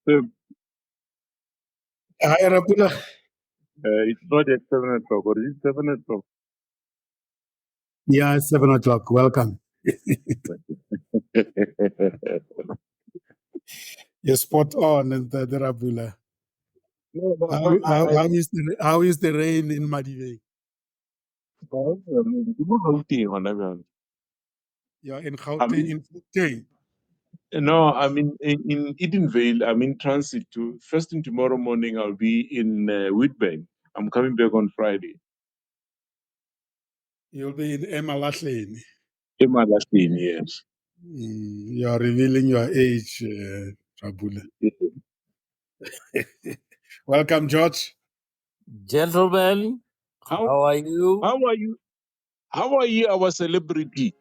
So, Hi, Rapula. it's not at 7 o'clock, or is it 7 o'clock? Yeah, it's 7 o'clock. Welcome. You're spot on, the Rapula. No, but How is the rain in Madibe? You're in I Gauteng, mean, in Gauteng. no, I mean, in Edenvale, I'm in transit to, first thing tomorrow morning, I'll be in Whitburn. I'm coming back on Friday. You'll be in Emalahleni. Emalahleni, yes. You are revealing your age, Rapula. Welcome, George. Gentlemen, How how are you? how are you? How are you, our celebrity?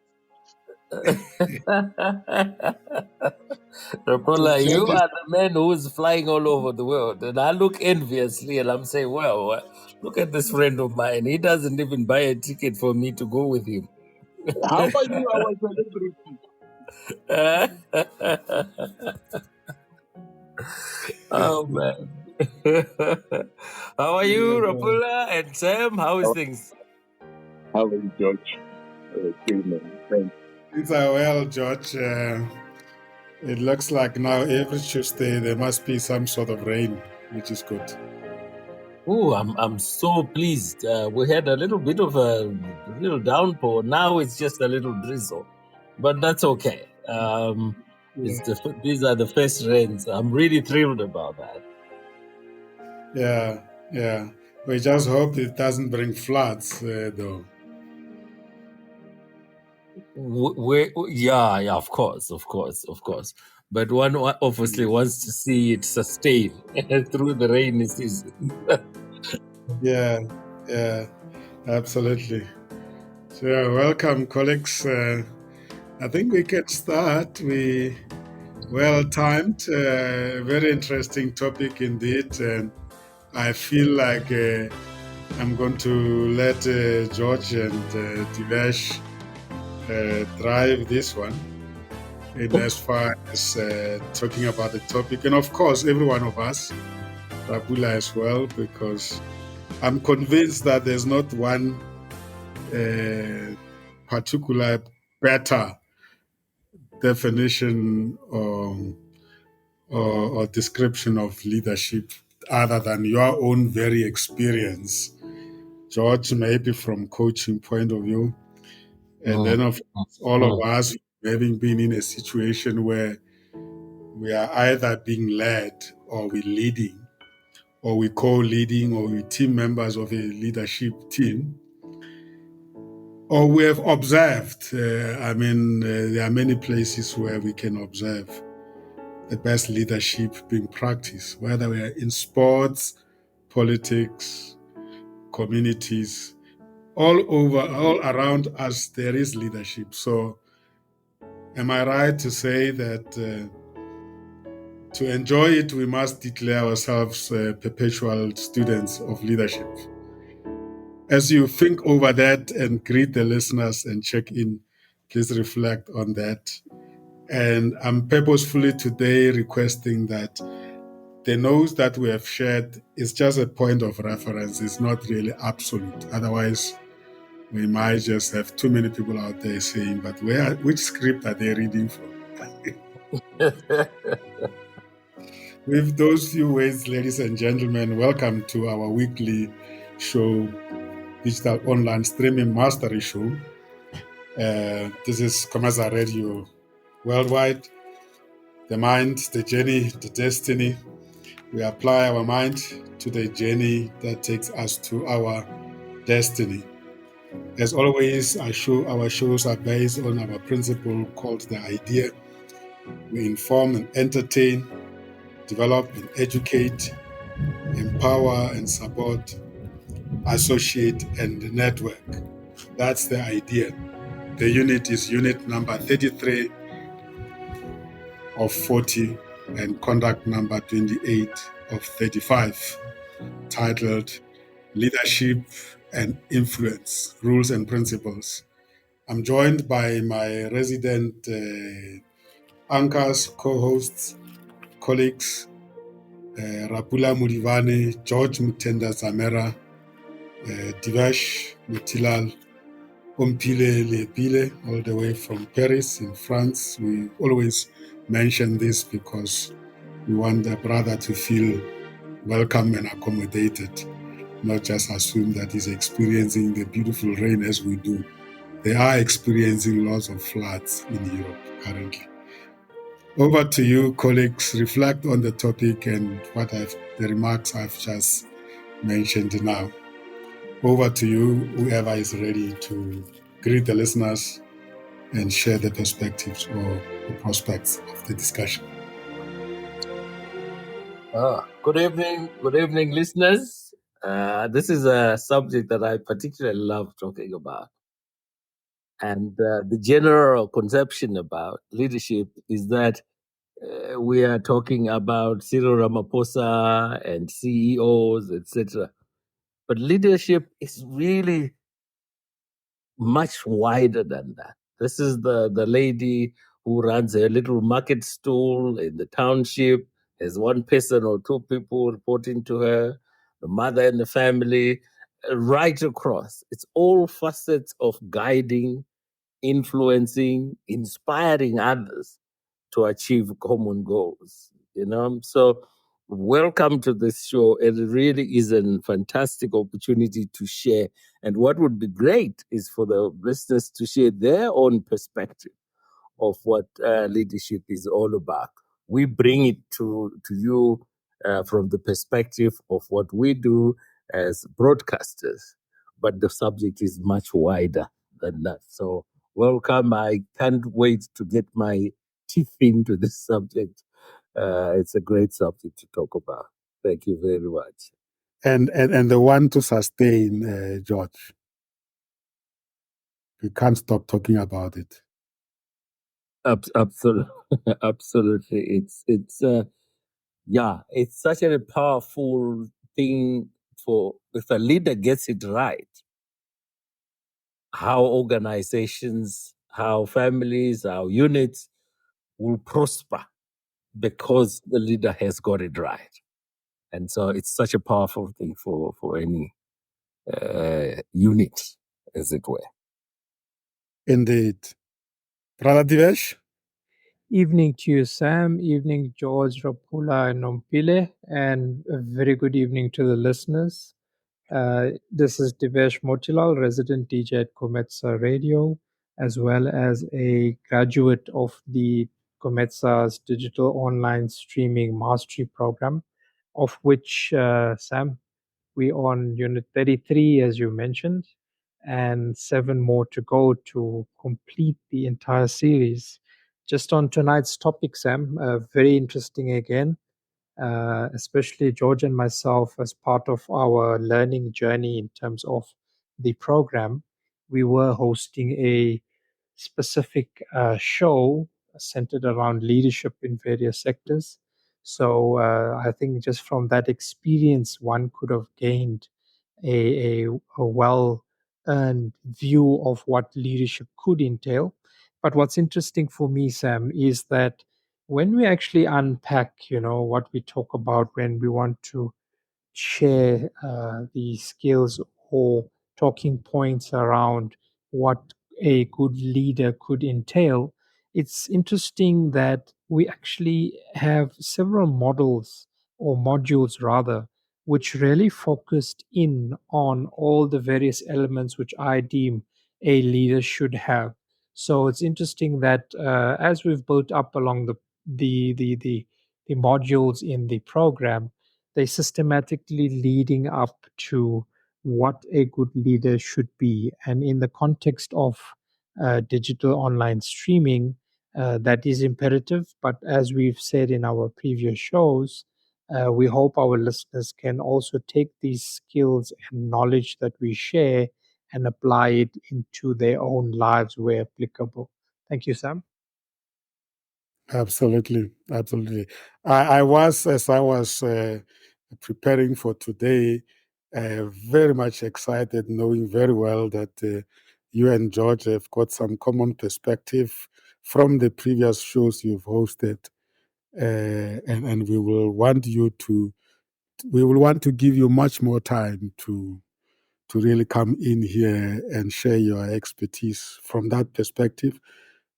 Rapola, you George is, are the man who is flying all over the world. And I look enviously and I'm saying, well, look at this friend of mine. He doesn't even buy a ticket for me to go with him. How are you, our celebrity? Oh, man. How are you, Rapula and Sam? How is things? How are you, George? Okay, man. Thanks. things are well, George. It looks like now every Tuesday there must be some sort of rain, which is good. Oh, I'm so pleased. We had a little bit of a little downpour. Now it's just a little drizzle, but that's okay. These are the first rains. I'm really thrilled about that. Yeah. We just hope it doesn't bring floods, though. Yeah, of course. But one obviously wants to see it sustain through the rainy season. Yeah, absolutely. So, welcome, colleagues. I think we can start. We well timed, very interesting topic indeed, and I feel like I'm going to let George and Divesh drive this one in as far as talking about the topic, and of course, every one of us, Rapula as well, because I'm convinced that there's not one particular better definition or description of leadership other than your own very experience, George, maybe from coaching point of view, and then of course, all of us having been in a situation where we are either being led or we're leading or we co-leading or we team members of a leadership team or we have observed. There are many places where we can observe the best leadership being practiced, whether we are in sports, politics, communities, all over, all around us, there is leadership. So, am I right to say that to enjoy it, we must declare ourselves perpetual students of leadership? As you think over that and greet the listeners and check in, please reflect on that. And I'm purposefully today requesting that the notes that we have shared is just a point of reference. It's not really absolute. Otherwise, we might just have too many people out there saying, but which script are they reading from? With those few words, ladies and gentlemen, welcome to our weekly show, Digital Online Streaming Mastery Show. This is Comesa Radio Worldwide. The mind, the journey, the destiny. We apply our mind to the journey that takes us to our destiny. As always, our shows are based on our principle called the idea. We inform and entertain, develop and educate, empower and support, associate and network. That's the idea. The unit is unit number 33 of 40 and conduct number 28 of 35, titled Leadership and Influence, Rules and Principles. I'm joined by my resident anchors, co-hosts, colleagues, Rapula Murivane, George Mutenda Zamera, Divesh Mutilal, Ompile Lepile, all the way from Paris in France. We always mention this because we want the brother to feel welcome and accommodated, not just assume that he's experiencing the beautiful rain as we do. They are experiencing lots of floods in Europe currently. Over to you, colleagues. Reflect on the topic and the remarks I've just mentioned now. Over to you, whoever is ready to greet the listeners and share the perspectives or the prospects of the discussion. Good evening, listeners. This is a subject that I particularly love talking about. And the general conception about leadership is that we are talking about Cyril Ramaphosa and CEOs, etc. But leadership is really much wider than that. This is the lady who runs a little market stall in the township. There's one person or two people reporting to her, the mother and the family, right across. It's all facets of guiding, influencing, inspiring others to achieve common goals. So welcome to this show. It really is a fantastic opportunity to share. And what would be great is for the listeners to share their own perspective of what leadership is all about. We bring it to you from the perspective of what we do as broadcasters, but the subject is much wider than that. So welcome. I can't wait to get my teeth into this subject. It's a great subject to talk about. Thank you very much. And the one to sustain, George. We can't stop talking about it. Absolutely, absolutely. It's such a powerful thing for if a leader gets it right. How organizations, how families, how units will prosper because the leader has got it right. And so it's such a powerful thing for any unit, as it were. Indeed. Brother Divesh? Evening to you, Sam. Evening, George, Rapula, and Nompile. And a very good evening to the listeners. This is Divesh Motilal, resident DJ at Kometsa Radio, as well as a graduate of the Kometsa's digital online streaming mastery program, of which, Sam, we on Unit 33, as you mentioned, and 7 more to go to complete the entire series. Just on tonight's topic, Sam, very interesting again, especially George and myself as part of our learning journey in terms of the program. We were hosting a specific show centered around leadership in various sectors. So I think just from that experience, one could have gained a well earned view of what leadership could entail. But what's interesting for me, Sam, is that when we actually unpack, what we talk about when we want to share the skills or talking points around what a good leader could entail, it's interesting that we actually have several models or modules rather, which really focused in on all the various elements which I deem a leader should have. So it's interesting that as we've built up along the modules in the program, they systematically leading up to what a good leader should be. And in the context of digital online streaming, that is imperative. But as we've said in our previous shows, we hope our listeners can also take these skills and knowledge that we share and apply it into their own lives where applicable. Thank you, Sam. Absolutely. I was, as I was preparing for today, very much excited, knowing very well that you and George have got some common perspective from the previous shows you've hosted. and we will want to give you much more time to really come in here and share your expertise from that perspective,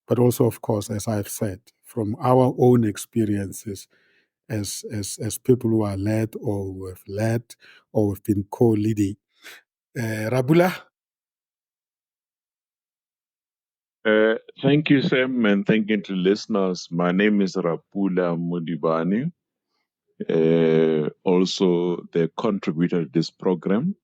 but also, of course, as I've said, from our own experiences as people who are led or who have led or have been co-leading. Rabula? Thank you, Sam, and thank you to listeners. My name is Rapula Mudibani, also the contributor to this program,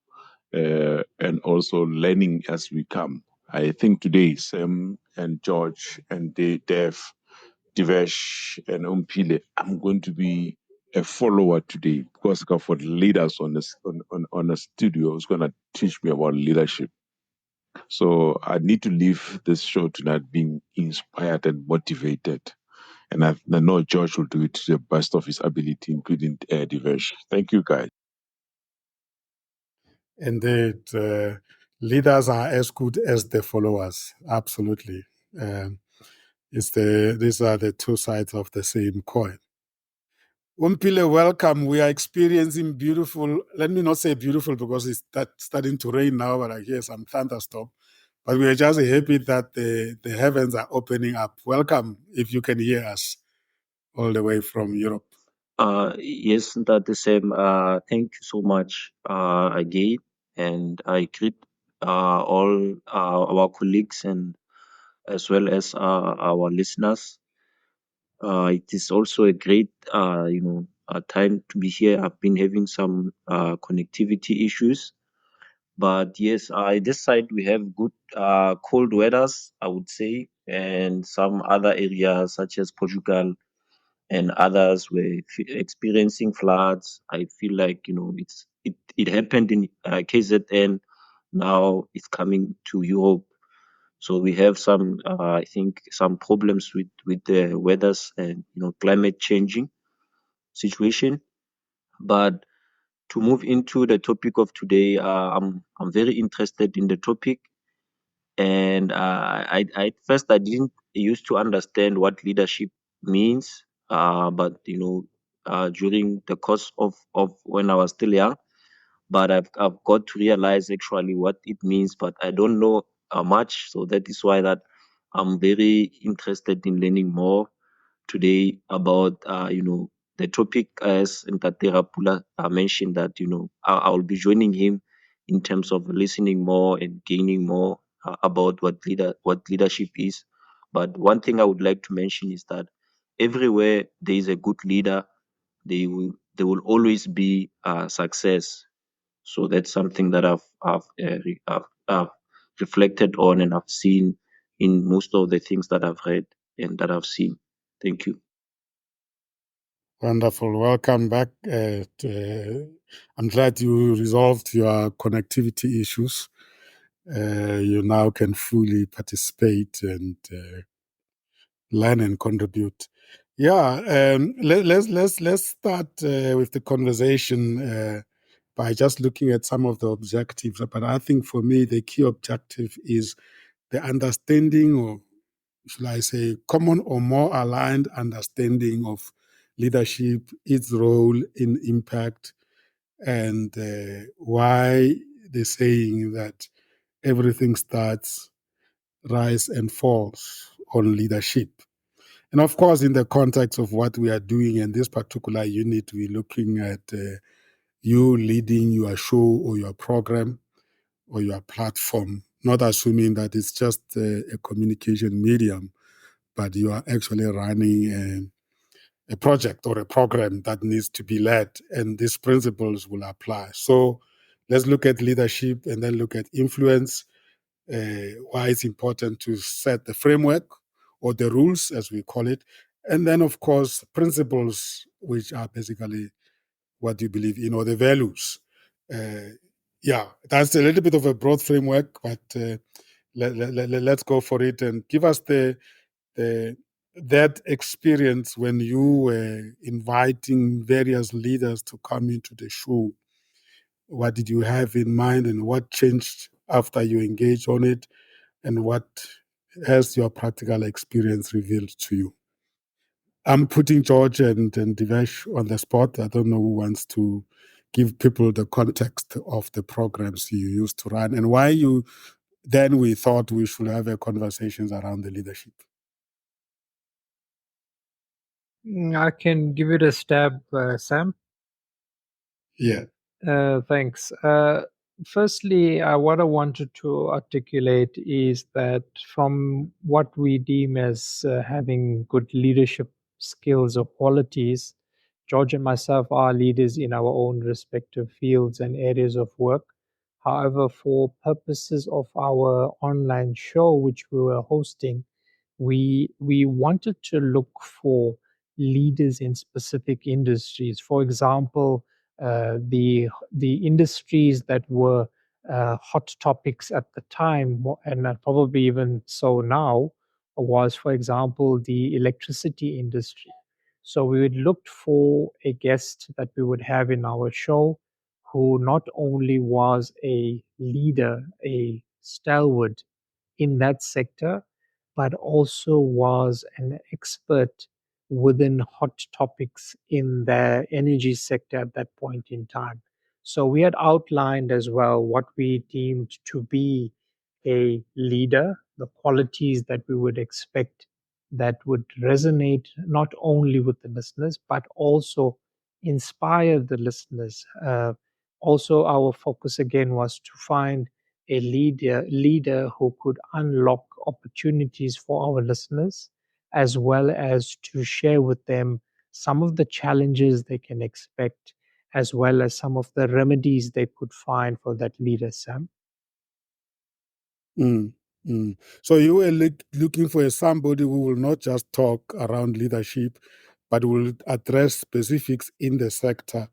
and also learning as we come. I think today, Sam and George and Dev, Divesh and Umpile, I'm going to be a follower today because for the leaders on the studio who's going to teach me about leadership. So I need to leave this show tonight being inspired and motivated. And I know George will do it to the best of his ability, including Divesh. Thank you, guys. Indeed, leaders are as good as the followers. Absolutely. These are the two sides of the same coin. Umpile, welcome. We are experiencing beautiful, let me not say beautiful because it's starting to rain now, but I hear some thunderstorm. But we are just happy that the heavens are opening up. Welcome, if you can hear us all the way from Europe. Yes, that the same. Thank you so much again, and I greet all our colleagues and as well as our listeners. It is also a great, time to be here. I've been having some connectivity issues, but yes, this side we have good cold weathers, I would say, and some other areas such as Portugal and others were experiencing floods. I feel like it happened in KZN. Now it's coming to Europe. So we have some, I think, some problems with the weathers and climate changing situation. But to move into the topic of today, I'm very interested in the topic, and I first I didn't used to understand what leadership means, but during the course of when I was still young, but I've got to realize actually what it means, but I don't know much. So that is why that I'm very interested in learning more today about the topic, as Ntate Rapula mentioned, that I'll be joining him in terms of listening more and gaining more about what leadership is. But one thing I would like to mention is that everywhere there is a good leader, there will always be success. So that's something that I've reflected on and I've seen in most of the things that I've read and that I've seen. Thank you. Wonderful. Welcome back. I'm glad you resolved your connectivity issues. You now can fully participate and learn and contribute. Yeah, let's start with the conversation by just looking at some of the objectives. But I think for me, the key objective is the understanding, or should I say, common or more aligned understanding of leadership, its role in impact, and why the saying that everything starts, rise, and falls on leadership. And of course, in the context of what we are doing in this particular unit, we're looking at you leading your show or your program or your platform, not assuming that it's just a communication medium, but you are actually running a project or a program that needs to be led, and these principles will apply. So let's look at leadership and then look at influence, why it's important to set the framework or the rules, as we call it, and then, of course, principles, which are basically what you believe in, or the values. Yeah, that's a little bit of a broad framework, but let's go for it and give us that experience when you were inviting various leaders to come into the show. What did you have in mind, and what changed after you engaged on it, and what has your practical experience revealed to you? I'm putting George and Divesh on the spot. I don't know who wants to give people the context of the programs you used to run and why you then we thought we should have a conversations around the leadership. I can give it a stab, Sam. Yeah. Thanks. Firstly, what I wanted to articulate is that from what we deem as having good leadership skills or qualities, George and myself are leaders in our own respective fields and areas of work. However, for purposes of our online show, which we were hosting, we wanted to look for leaders in specific industries. For example, the industries that were hot topics at the time, and probably even so now, was, for example, the electricity industry. So we would look for a guest that we would have in our show who not only was a leader, a stalwart in that sector, but also was an expert within hot topics in the energy sector at that point in time. So we had outlined as well what we deemed to be a leader, the qualities that we would expect that would resonate not only with the listeners, but also inspire the listeners. Also, our focus again was to find a leader who could unlock opportunities for our listeners, as well as to share with them some of the challenges they can expect, as well as some of the remedies they could find for that leader, Sam. Mm, mm. So you were looking for somebody who will not just talk around leadership, but will address specifics in the sector,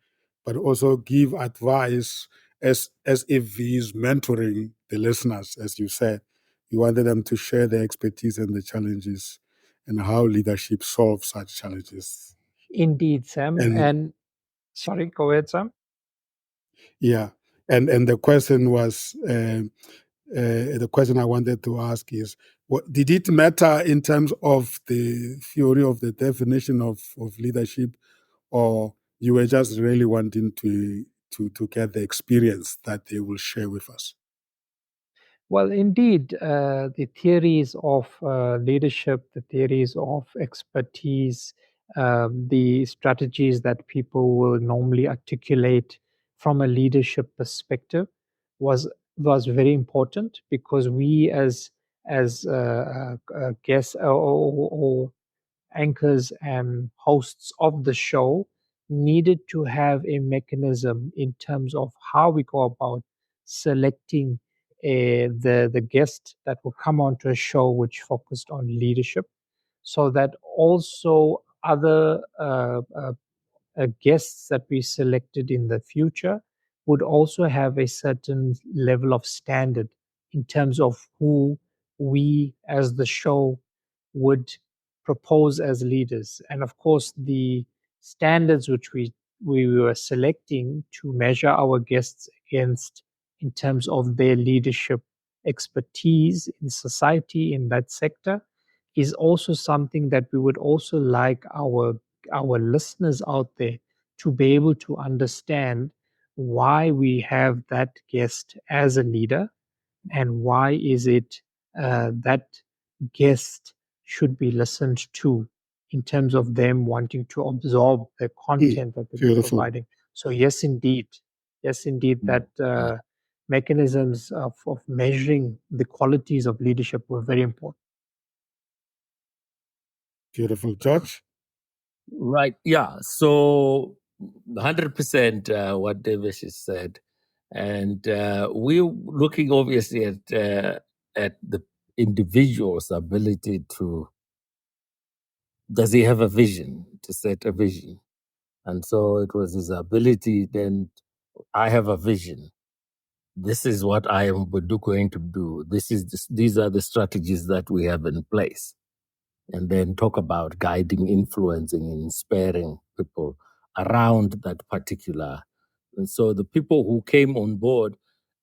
but also give advice as if he is mentoring the listeners, as you said. You wanted them to share their expertise and the challenges and how leadership solves such challenges. Indeed, Sam. And sorry, go ahead, Sam. Yeah, and the question was. The question I wanted to ask is, did it matter in terms of the theory of the definition of leadership, or you were just really wanting to get the experience that they will share with us? Well, indeed, the theories of leadership, the theories of expertise, the strategies that people will normally articulate from a leadership perspective was very important, because we as guests or anchors and hosts of the show needed to have a mechanism in terms of how we go about selecting the guest that will come onto a show which focused on leadership, so that also other guests that we selected in the future would also have a certain level of standard in terms of who we as the show would propose as leaders. And of course, the standards which we were selecting to measure our guests against in terms of their leadership expertise in society in that sector is also something that we would also like our listeners out there to be able to understand why we have that guest as a leader, and why is it that guest should be listened to in terms of them wanting to absorb the content that they're providing. So yes, indeed, that mechanisms of measuring the qualities of leadership were very important. Beautiful. George? Right. Yeah. So 100% what Davis has said. And we're looking obviously at the individual's ability to, does he have a vision, to set a vision? And so it was his ability then, I have a vision. This is what I am going to do. These are the strategies that we have in place. And then talk about guiding, influencing, and inspiring people around that particular. And so the people who came on board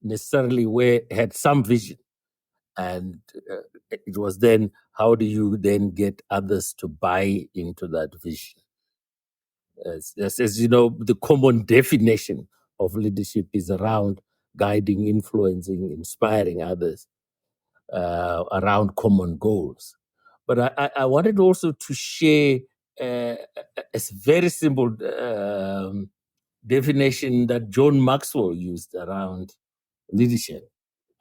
necessarily had some vision. And it was then, how do you then get others to buy into that vision? As you know, the common definition of leadership is around guiding, influencing, inspiring others around common goals. But I wanted also to share a very simple definition that John Maxwell used around leadership.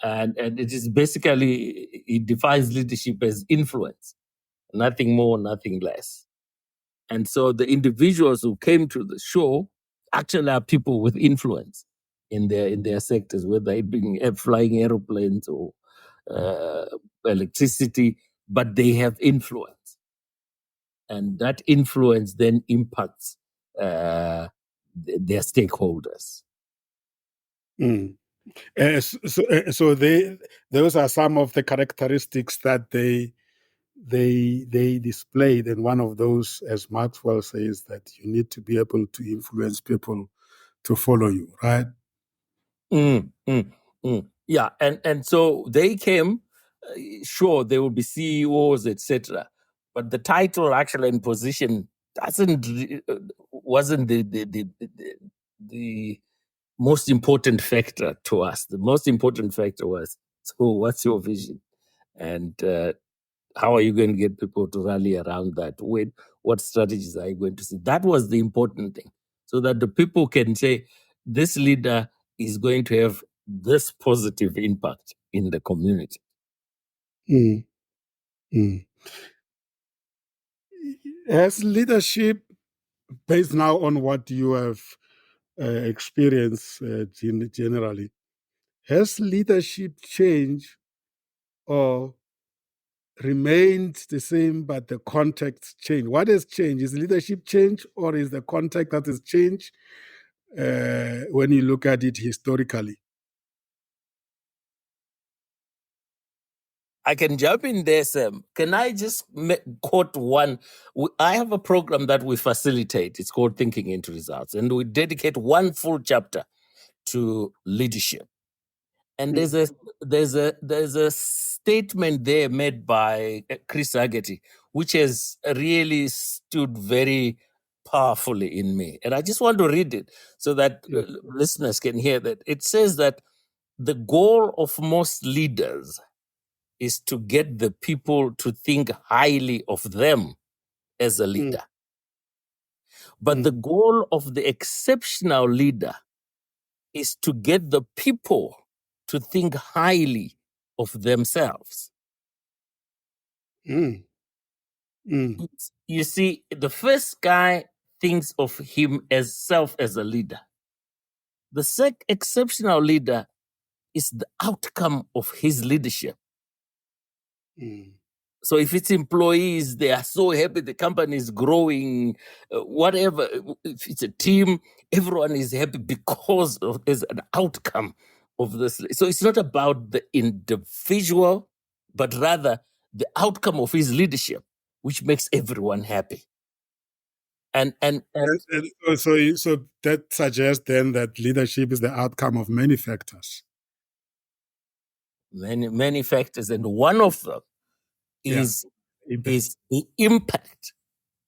And it is basically, it defines leadership as influence, nothing more, nothing less. And so the individuals who came to the show actually are people with influence in their sectors, whether it be flying aeroplanes or electricity, but they have influence. And that influence then impacts their stakeholders. So those are some of the characteristics that they displayed, and one of those, as Maxwell says, that you need to be able to influence people to follow you, right? Yeah, and so they came. Sure, there will be CEOs, etc., but the title actually and position wasn't the most important factor to us. The most important factor was, so what's your vision, and how are you going to get people to rally around that? What strategies are you going to see? That was the important thing, so that the people can say, this leader is going to have this positive impact in the community. Has leadership, based now on what you have experienced generally, has leadership changed or remained the same, but the context changed? What has changed? Is leadership change, or is the context that has changed when you look at it historically? I can jump in there, Sam. Can I just quote one? I have a program that we facilitate. It's called Thinking into Results, and we dedicate one full chapter to leadership. And there's a statement there made by Chris Haggerty, which has really stood very powerfully in me. And I just want to read it so that listeners can hear that. It says that the goal of most leaders is to get the people to think highly of them as a leader. But the goal of the exceptional leader is to get the people to think highly of themselves. You see, the first guy thinks of himself as a leader. The exceptional leader is the outcome of his leadership. So if it's employees, they are so happy the company is growing, whatever. If it's a team, everyone is happy because there's an outcome of this. So it's not about the individual, but rather the outcome of his leadership, which makes everyone happy. And so that suggests then that leadership is the outcome of many factors. Many factors, and one of them is the impact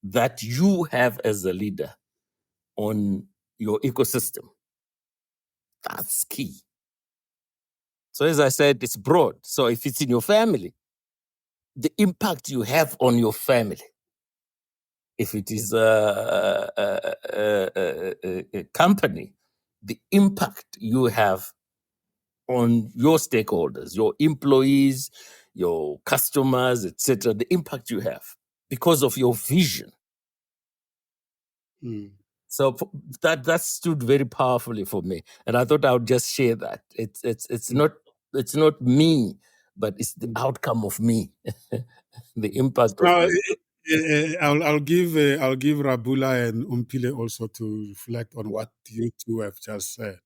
that you have as a leader on your ecosystem. That's key. So as I said, it's broad. So if it's in your family, the impact you have on your family. If it is a company, the impact you have on your stakeholders, your employees, your customers, etc., the impact you have because of your vision. So that stood very powerfully for me, and I thought I would just share that. It's not me, but it's the outcome of me, the impact of me. I'll give Rabula and Umpile also to reflect on what you two have just said.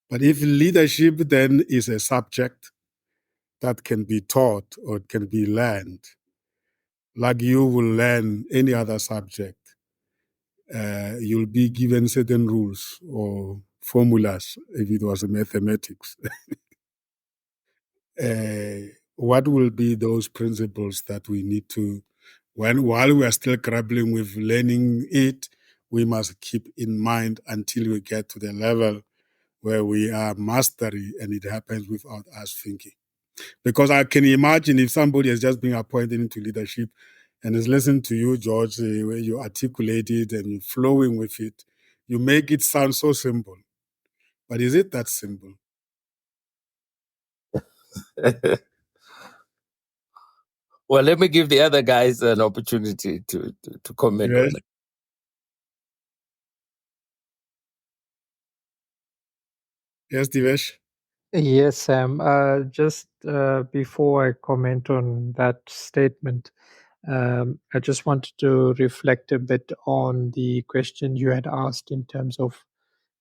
But if leadership then is a subject that can be taught or it can be learned, like you will learn any other subject, you'll be given certain rules or formulas if it was mathematics. what will be those principles that we need to, while we are still grappling with learning it, we must keep in mind until we get to the level where we are mastery and it happens without us thinking. Because I can imagine if somebody has just been appointed into leadership and is listening to you, George, where you articulate it and you're flowing with it, you make it sound so simple. But is it that simple? Well, let me give the other guys an opportunity to comment on it. Yes, Divesh? Yes, Sam. Just before I comment on that statement, I just wanted to reflect a bit on the question you had asked in terms of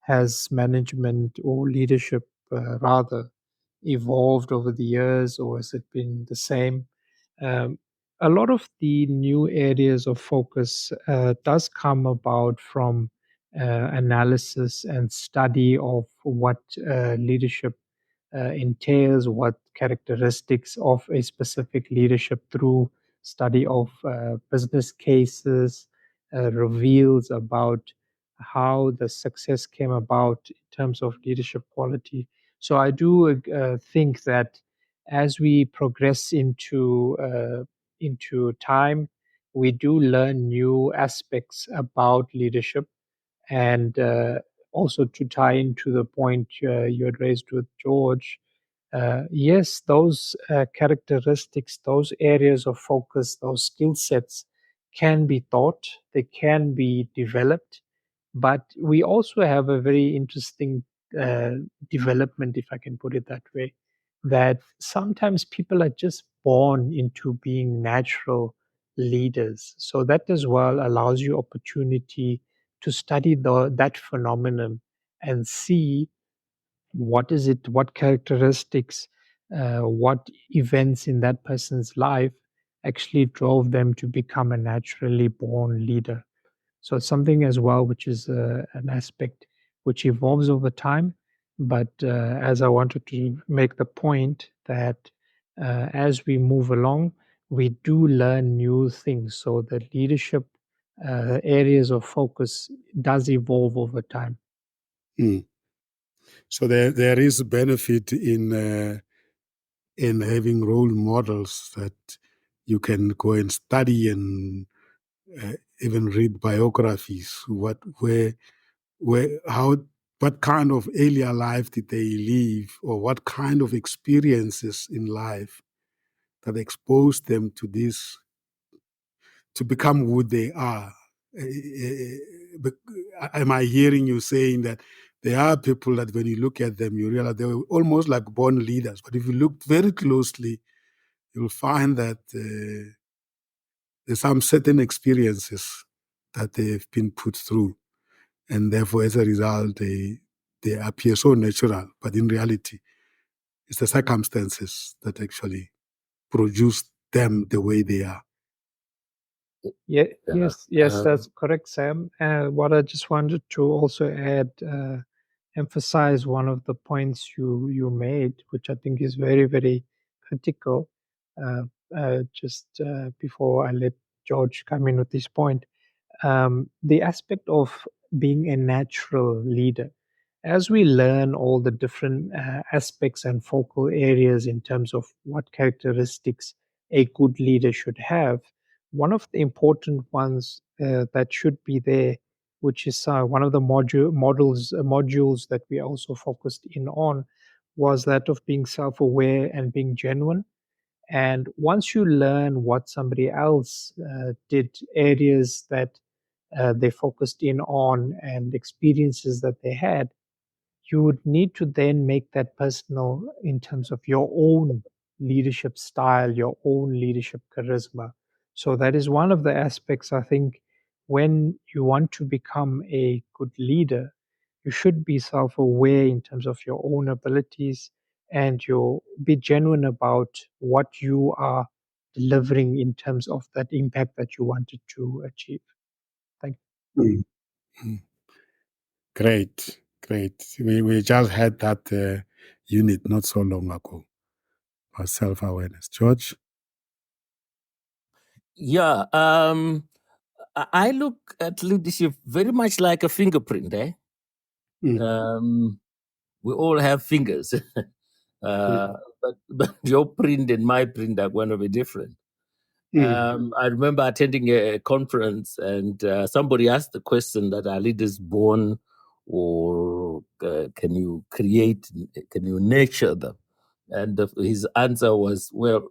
has management or leadership rather evolved over the years, or has it been the same? Um, a lot of the new areas of focus does come about from analysis and study of what leadership entails, what characteristics of a specific leadership through study of business cases reveals about how the success came about in terms of leadership quality. So I do think that as we progress into time, we do learn new aspects about leadership, and also to tie into the point you had raised with George, yes, those characteristics, those areas of focus, those skill sets can be taught, they can be developed, but we also have a very interesting uh, development, if I can put it that way, that sometimes people are just born into being natural leaders. So that as well allows you opportunity to study that phenomenon and see what is it, what characteristics, what events in that person's life actually drove them to become a naturally born leader. So it's something as well which is an aspect which evolves over time. But as I wanted to make the point that as we move along, we do learn new things. So the leadership areas of focus does evolve over time. Mm. So there is benefit in having role models that you can go and study and even read biographies. What kind of earlier life did they live, or what kind of experiences in life that exposed them to this, to become who they are. Am I hearing you saying that there are people that when you look at them, you realize they were almost like born leaders, but if you look very closely, you'll find that there's some certain experiences that they've been put through, and therefore, as a result, they appear so natural, but in reality, it's the circumstances that actually produce them the way they are. Yeah, yes, that's correct, Sam. What I just wanted to also add, emphasize one of the points you made, which I think is very, very critical. Just before I let George come in with this point, the aspect of being a natural leader. As we learn all the different aspects and focal areas in terms of what characteristics a good leader should have, one of the important ones that should be there, which is one of the modules that we also focused in on, was that of being self-aware and being genuine. And once you learn what somebody else did, areas that they focused in on, and experiences that they had, you would need to then make that personal in terms of your own leadership style, your own leadership charisma. So that is one of the aspects, I think, when you want to become a good leader, you should be self-aware in terms of your own abilities, and you be genuine about what you are delivering in terms of that impact that you wanted to achieve. Thank you. Mm. Great. We just had that unit not so long ago. about self-awareness. George? Yeah, I look at leadership very much like a fingerprint. We all have fingers, but your print and my print are going to be different. I remember attending a conference, and somebody asked the question that are leaders born, or can you create, can you nurture them? And his answer was, well,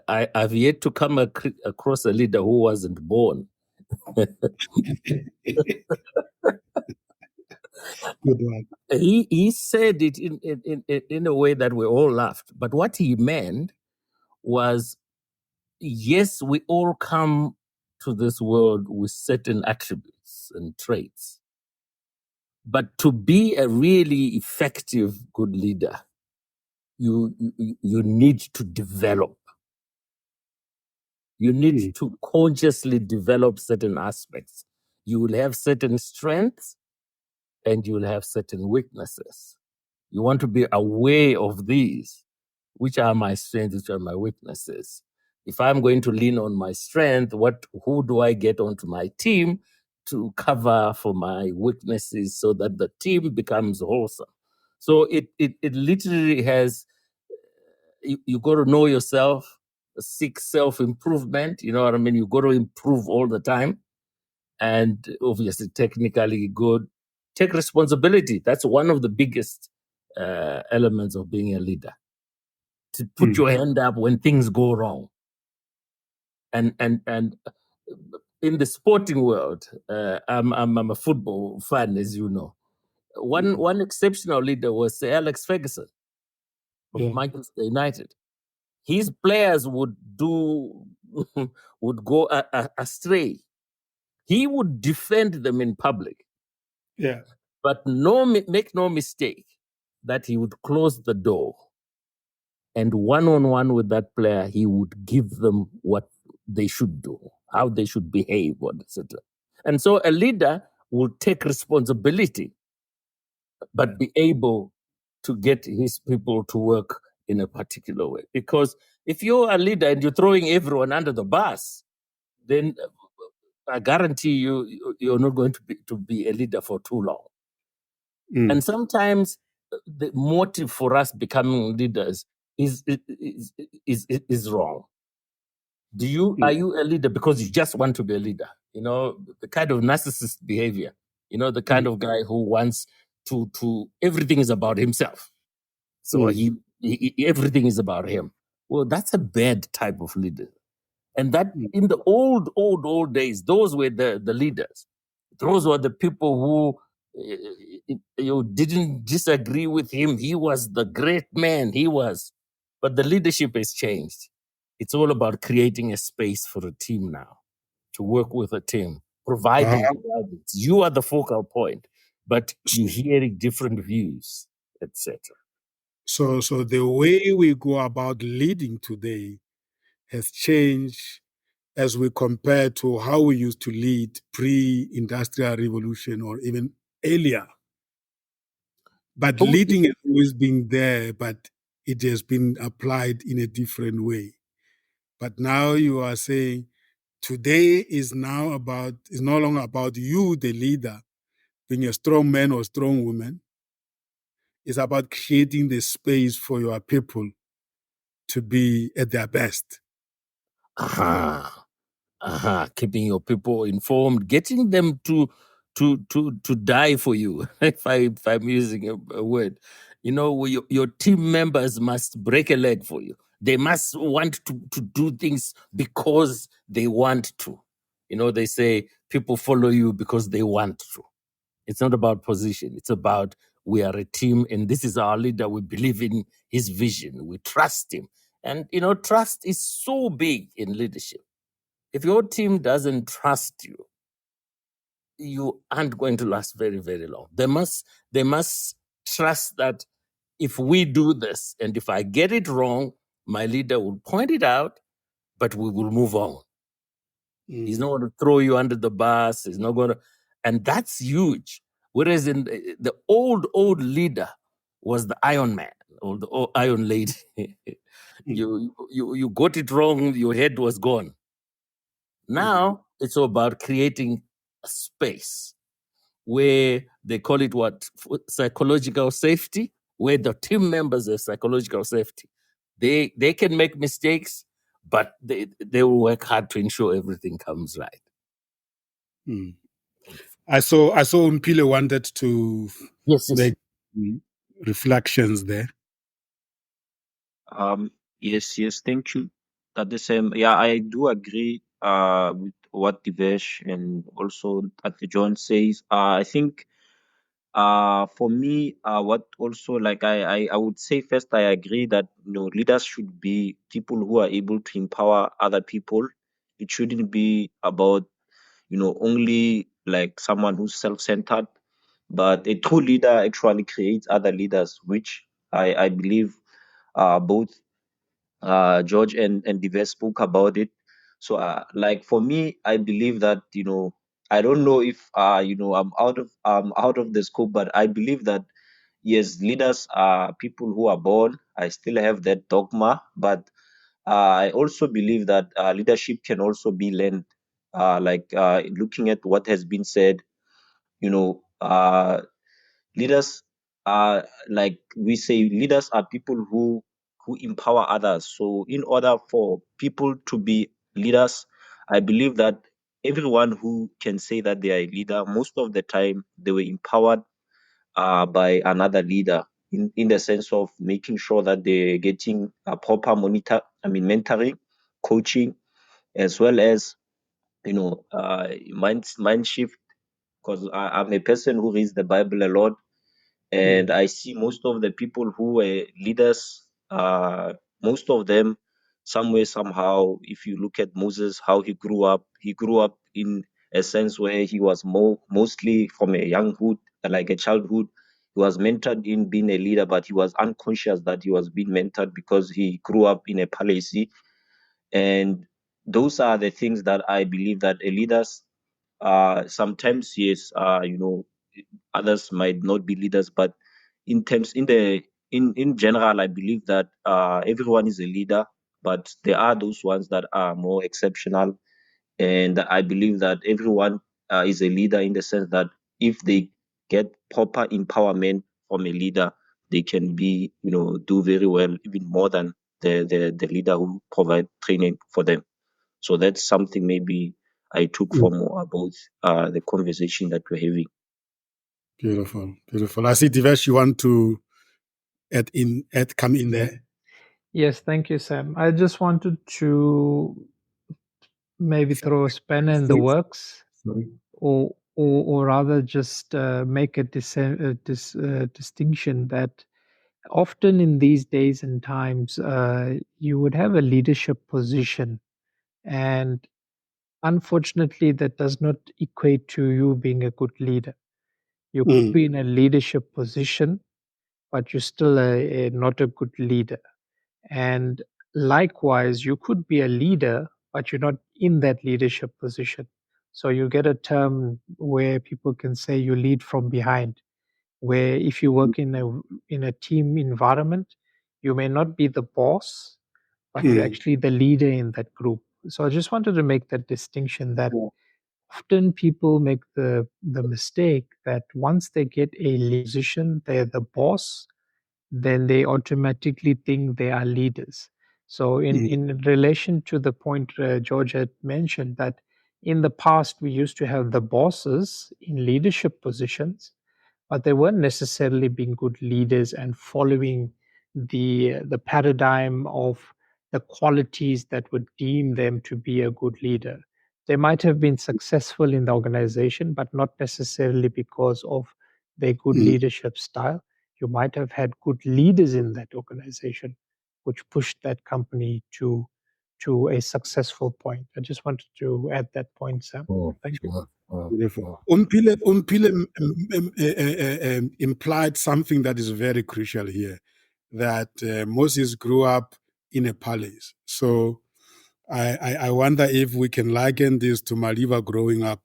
I've yet to come across a leader who wasn't born. Good one. He said it in a way that we all laughed. But what he meant was, yes, we all come to this world with certain attributes and traits. But to be a really effective, good leader, you need to develop. You need to consciously develop certain aspects. You will have certain strengths and you will have certain weaknesses. You want to be aware of these. Which are my strengths, which are my weaknesses? If I'm going to lean on my strength, who do I get onto my team to cover for my weaknesses so that the team becomes wholesome? So it literally has, you got to know yourself, seek self-improvement, you know what I mean? You got to improve all the time. And obviously technically good. Take responsibility. That's one of the biggest elements of being a leader. To put your hand up when things go wrong. And in the sporting world, I'm a football fan, as you know. One exceptional leader was Sir Alex Ferguson of Manchester United. His players would go astray. He would defend them in public. Yeah. But make no mistake that he would close the door, and one-on-one with that player, he would give them what they should do, how they should behave, etc. And so a leader will take responsibility, but be able to get his people to work in a particular way. Because if you're a leader and you're throwing everyone under the bus, then I guarantee you're not going to be a leader for too long. And sometimes the motive for us becoming leaders is wrong. Are you a leader because you just want to be a leader? You know, the kind of narcissist behavior, you know, the kind of guy who wants to everything is about himself. So he everything is about him. Well, that's a bad type of leader. And that in the old days, those were the leaders. Those were the people who you didn't disagree with him. He was the great man. He was. But the leadership has changed. It's all about creating a space for a team now, to work with a team, providing guidance. You are the focal point, but you're hearing different views, etc. So the way we go about leading today has changed as we compare to how we used to lead pre-industrial revolution or even earlier. But leading has always been there, but it has been applied in a different way. But now you are saying today is no longer about you, the leader, being a strong man or strong woman. It's about creating the space for your people to be at their best. Keeping your people informed, getting them to die for you. if I'm using a word, you know, your team members must break a leg for you. They must want to do things because they want to. You know, they say people follow you because they want to. It's not about position. It's about we are a team and this is our leader. We believe in his vision. We trust him. And, you know, trust is so big in leadership. If your team doesn't trust you, you aren't going to last very, very long. They must trust that if we do this and if I get it wrong, my leader will point it out, but we will move on. He's not going to throw you under the bus. He's not going to, and that's huge. Whereas in the old leader was the Iron Man or the Iron Lady. You got it wrong, your head was gone. Now it's all about creating a space where they call it psychological safety, where the team members have psychological safety. They can make mistakes, but they will work hard to ensure everything comes right. I saw Mpile wanted to make reflections there. Yes, thank you. At the same, I do agree with what Divesh and also at the John says. I think for me, what also like I would say first I agree that leaders should be people who are able to empower other people. It shouldn't be about only like someone who's self-centered, but a true leader actually creates other leaders, which I believe both George and Divesh spoke about it. So like for me, I believe that I don't know if I'm out of the scope, but I believe that yes, leaders are people who are born. I still have that dogma, but I also believe that leadership can also be learned. Looking at what has been said, leaders are like we say, leaders are people who empower others. So in order for people to be leaders, I believe that everyone who can say that they are a leader, most of the time they were empowered by another leader in the sense of making sure that they're getting a proper mentoring, coaching, as well as mind shift. Because I'm a person who reads the Bible a lot, and I see most of the people who were leaders, most of them, some way, somehow, if you look at Moses, how he grew up in a sense where he was mostly from a younghood, like a childhood. He was mentored in being a leader, but he was unconscious that he was being mentored because he grew up in a palace. And those are the things that I believe that a leaders, sometimes, yes, others might not be leaders, but in terms in general, I believe that everyone is a leader, but there are those ones that are more exceptional, and I believe that everyone is a leader in the sense that if they get proper empowerment from a leader, they can be do very well, even more than the leader who provide training for them. So that's something maybe I took from about the conversation that we're having. Beautiful. I see, Divesh, you want to come in there? Yes, thank you, Sam. I just wanted to maybe throw a spanner in the works, or rather just make a distinction that often in these days and times, you would have a leadership position, and unfortunately, that does not equate to you being a good leader. You could be in a leadership position, but you're still not a good leader. And likewise, you could be a leader, but you're not in that leadership position. So you get a term where people can say you lead from behind, where if you work in a team environment, you may not be the boss, but you're actually the leader in that group. So I just wanted to make that distinction that often people make the mistake that once they get a position, they're the boss, then they automatically think they are leaders. So in relation to the point George had mentioned, that in the past we used to have the bosses in leadership positions, but they weren't necessarily being good leaders and following the paradigm of the qualities that would deem them to be a good leader. They might have been successful in the organization, but not necessarily because of their good leadership style. You might have had good leaders in that organization, which pushed that company to a successful point. I just wanted to add that point, Sam. Thank you. Beautiful. Mpile implied something that is very crucial here, that Moses grew up in a palace. So I wonder if we can liken this to Maliva growing up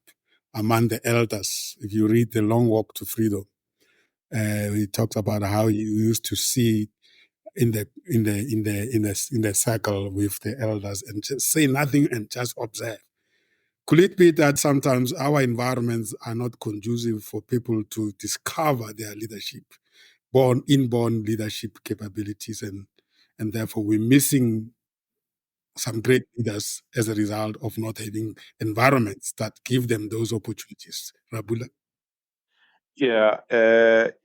among the elders. If you read The Long Walk to Freedom, he talks about how he used to see in the circle with the elders and just say nothing and just observe. Could it be that sometimes our environments are not conducive for people to discover their leadership, inborn leadership capabilities, and therefore we're missing some great leaders as a result of not having environments that give them those opportunities? Rabula? Yeah.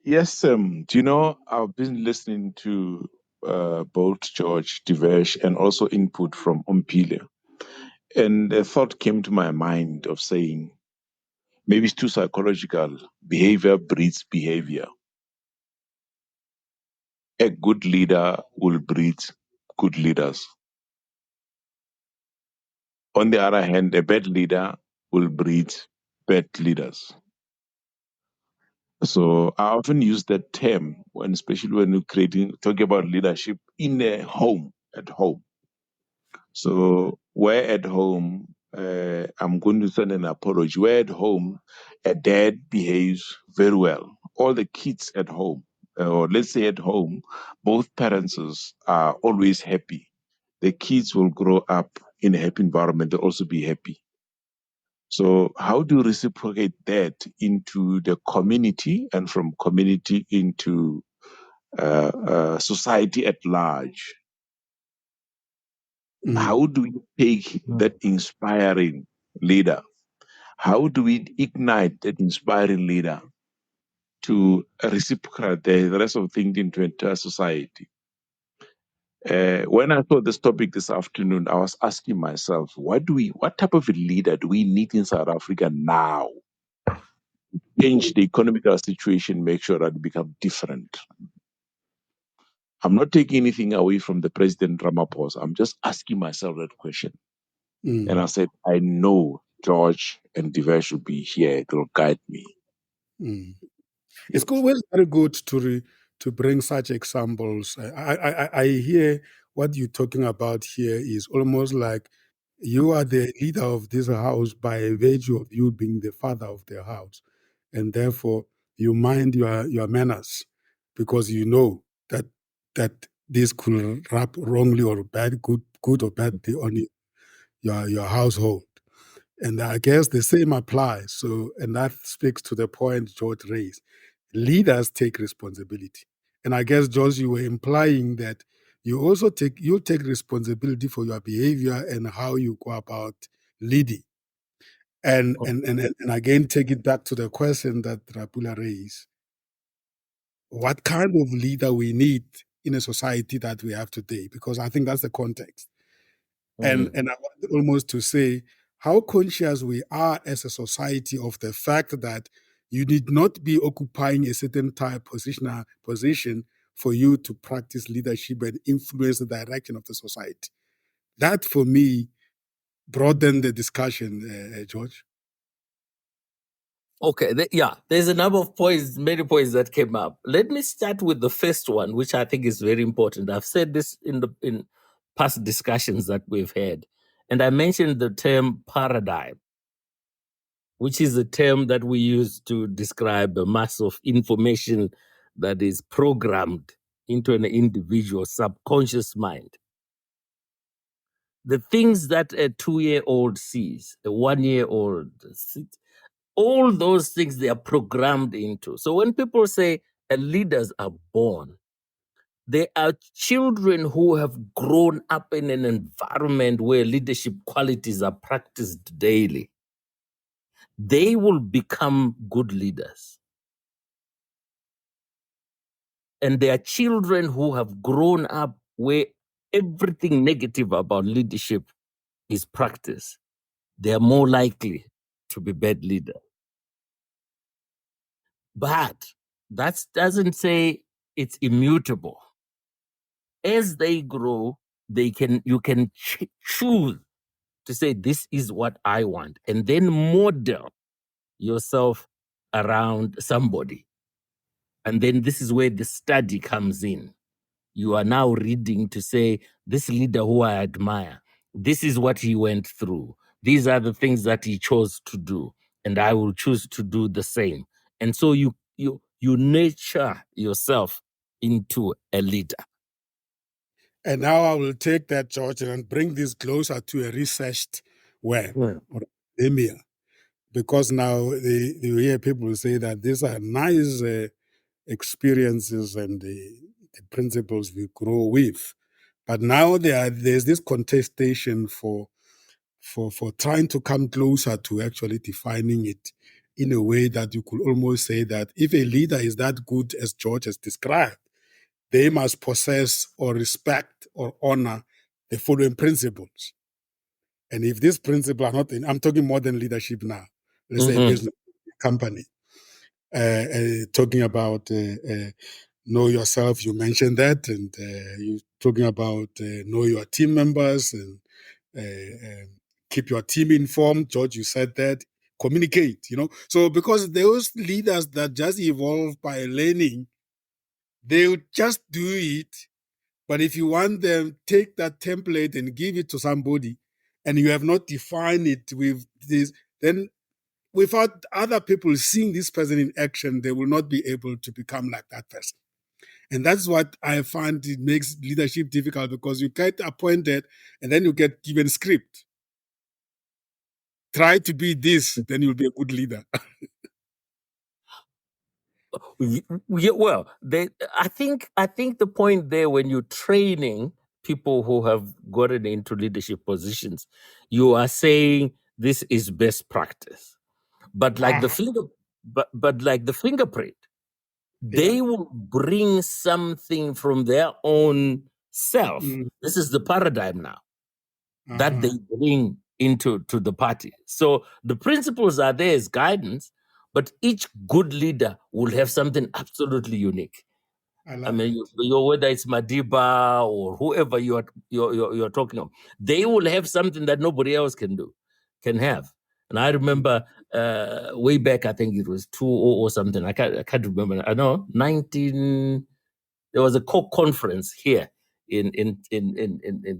Yes. Do you know, I've been listening to both George Divesh and also input from Ompile. And a thought came to my mind of saying, maybe it's too psychological. Behavior breeds behavior. A good leader will breed good leaders. On the other hand, a bad leader will breed bad leaders. So I often use that term when, especially when you're talking about leadership in a home, at home. So where at home, I'm going to send an apology. Where at home, a dad behaves very well. All the kids at home, or let's say at home, both parents are always happy. The kids will grow up in a happy environment. They'll also be happy. So how do you reciprocate that into the community and from community into society at large? How do we take that inspiring leader? How do we ignite that inspiring leader to reciprocate the rest of things into entire society? When I thought this topic this afternoon, I was asking myself, what type of a leader do we need in South Africa now? Change the economical situation, make sure that it becomes different. I'm not taking anything away from the President Ramaphosa. I'm just asking myself that question. And I said, I know George and Divesh will be here. It will guide me. It's always very good to bring such examples. I hear what you're talking about here is almost like you are the leader of this house by virtue of you being the father of the house, and therefore you mind your manners because you know that this could rub wrongly or good or badly on your household. And I guess the same applies. So, and that speaks to the point George raised. Leaders take responsibility. And I guess, George, you were implying that you take responsibility for your behavior and how you go about leading. And again, take it back to the question that Rapula raised. What kind of leader we need in a society that we have today? Because I think that's the context. And I want almost to say how conscious we are as a society of the fact that you need not be occupying a certain type position for you to practice leadership and influence the direction of the society. That, for me, broadened the discussion, George. Okay, there's a number of points, many points that came up. Let me start with the first one, which I think is very important. I've said this in past discussions that we've had, and I mentioned the term paradigm, which is a term that we use to describe a mass of information that is programmed into an individual's subconscious mind. The things that a 2-year-old sees, a 1-year-old sees, all those things they are programmed into. So when people say leaders are born, they are children who have grown up in an environment where leadership qualities are practiced daily. They will become good leaders. And they are children who have grown up where everything negative about leadership is practiced. They are more likely to be bad leaders. But that doesn't say it's immutable. As they grow, you can choose to say, this is what I want, and then model yourself around somebody. And then this is where the study comes in. You are now reading to say, this leader who I admire, this is what he went through. These are the things that he chose to do, and I will choose to do the same. And so you nurture yourself into a leader. And now I will take that, George, and bring this closer to a researched web or academia. Because now you hear people say that these are nice experiences and the principles we grow with. But now there's this contestation for trying to come closer to actually defining it in a way that you could almost say that if a leader is that good as George has described, they must possess or respect or honor the following principles. And if these principles are not in, I'm talking more than leadership now, let's say business, company, talking about know yourself, you mentioned that, and you're talking about know your team members and keep your team informed. George, you said that. Communicate, So because those leaders that just evolve by learning, they would just do it. But if you want them, take that template and give it to somebody, and you have not defined it with this, then without other people seeing this person in action, they will not be able to become like that person. And that's what I find it makes leadership difficult, because you get appointed and then you get given script. Try to be this, then you'll be a good leader. Yeah, well, I think the point there, when you're training people who have gotten into leadership positions, you are saying this is best practice. But like the fingerprint, they will bring something from their own self. This is the paradigm now that they bring into the party. So the principles are there as guidance, but each good leader will have something absolutely unique. I mean, whether it's Madiba or whoever you're talking of, they will have something that nobody else can have. And I remember way back, I think it was 2000 or something. I can't remember. I know there was a COC conference here in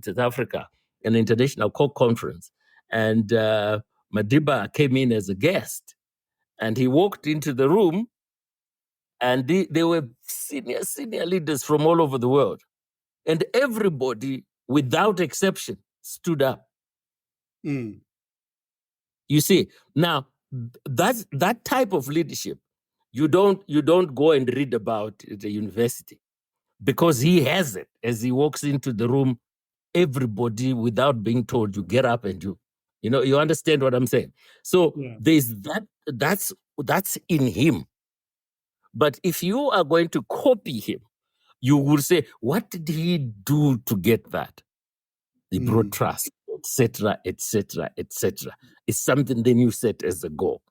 South Africa, an international COC conference, and Madiba came in as a guest, and he walked into the room, and there were senior leaders from all over the world, and everybody, without exception, stood up. You see, now that type of leadership, you don't go and read about at the university, because he has it as he walks into the room. Everybody, without being told, you get up and you understand what I'm saying. So there's that's in him. But if you are going to copy him, you will say, what did he do to get that? He brought trust, etc., etc., etc. It's something then you set as a goal.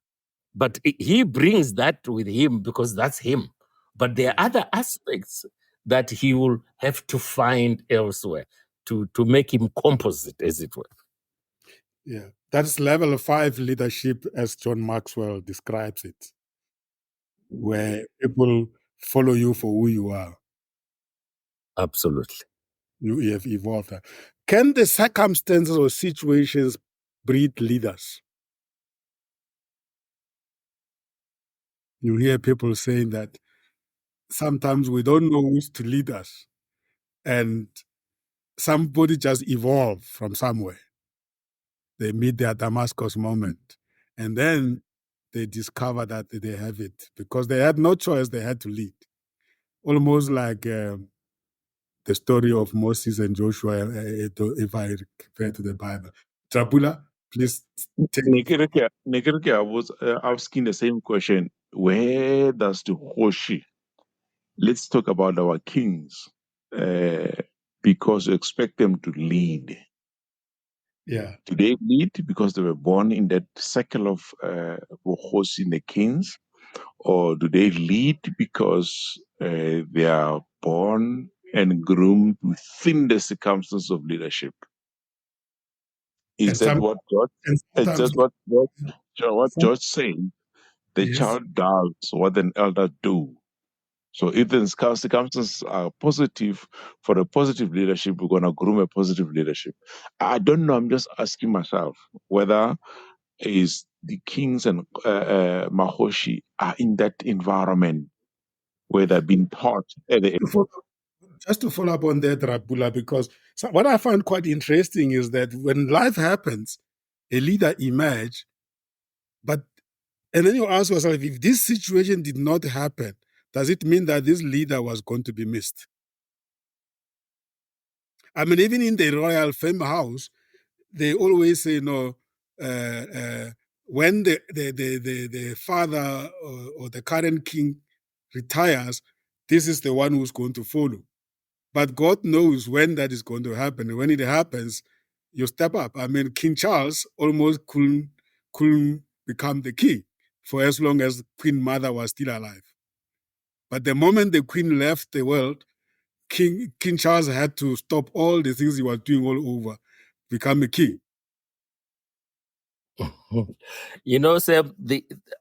But he brings that with him because that's him. But there are other aspects that he will have to find elsewhere to make him composite, as it were. Yeah, that's level 5 leadership, as John Maxwell describes it, where people follow you for who you are. Absolutely. You have evolved. Can the circumstances or situations breed leaders? You hear people saying that sometimes we don't know who's to lead us, and somebody just evolved from somewhere. They meet their Damascus moment, and then they discover that they have it because they had no choice. They had to lead. Almost like the story of Moses and Joshua, if I refer to the Bible. Trapula, please take Nekereke, I was asking the same question. Where does the Hoshi? Let's talk about our kings, because you expect them to lead. Yeah. Do they lead because they were born in that cycle of Hoshi in the kings? Or do they lead because they are born and groomed within the circumstances of leadership? Is that what George? Is that what George saying? The child does what an elder do. So if the circumstances are positive for a positive leadership, we're going to groom a positive leadership. I don't know. I'm just asking myself whether is the kings and Mahoshi are in that environment where they've been taught at the Just to follow up on that, Rapula, because what I find quite interesting is that when life happens, a leader emerges, and then you ask yourself, if this situation did not happen, does it mean that this leader was going to be missed? I mean, even in the royal family house, they always say, when the father or the current king retires, this is the one who's going to follow. But God knows when that is going to happen. And when it happens, you step up. I mean, King Charles almost couldn't become the king for as long as Queen Mother was still alive. But the moment the Queen left the world, King Charles had to stop all the things he was doing all over, become a king. You know, Sam,